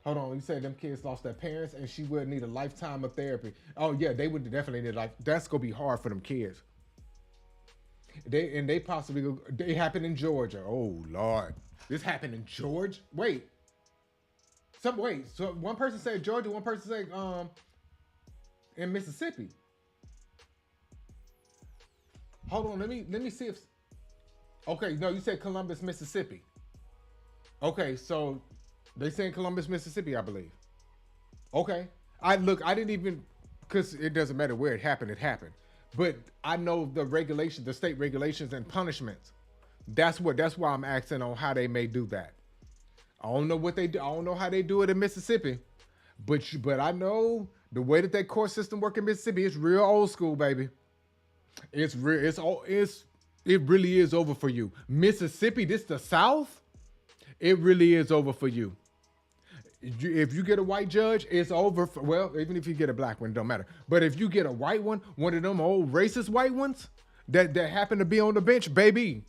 Hold on, you said them kids lost their parents, and she would need a lifetime of therapy. Oh yeah, they would definitely need life. That's gonna be hard for them kids. They possibly they happened in Georgia. Oh Lord, this happened in Georgia. Wait. So one person said Georgia, one person said in Mississippi. Hold on, let me see if. Okay, no, you said Columbus, Mississippi. Okay, so they say in Columbus, Mississippi, I believe. Okay, I didn't even, because it doesn't matter where it happened. But I know the regulations, the state regulations and punishments. That's why I'm asking on how they may do that. I don't know what they do. I don't know how they do it in Mississippi, but I know the way that court system work in Mississippi. It's real old school, baby. It's real. It really is over for you. Mississippi, this the South. It really is over for you. If you get a white judge, it's over. Well, even if you get a black one, it don't matter. But if you get a white one of them old racist white ones that happen to be on the bench, baby,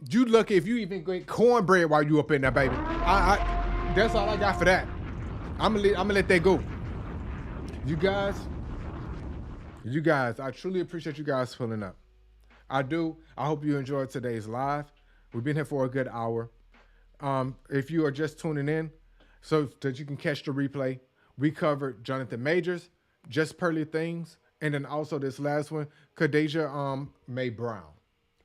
you lucky if you even get cornbread while you up in there, baby. That's all I got for that. I'm gonna let that go. You guys, I truly appreciate you guys pulling up. I do. I hope you enjoyed today's live. We've been here for a good hour. If you are just tuning in, so that you can catch the replay, we covered Jonathan Majors, Just Pearly Things, and then also this last one, Khadejah Mae Brown.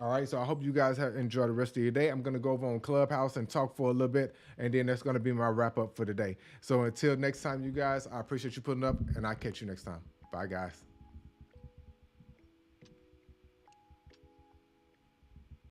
All right, so I hope you guys have enjoyed the rest of your day. I'm going to go over on Clubhouse and talk for a little bit, and then that's going to be my wrap up for the day. So until next time, you guys, I appreciate you putting up, and I'll catch you next time. Bye, guys.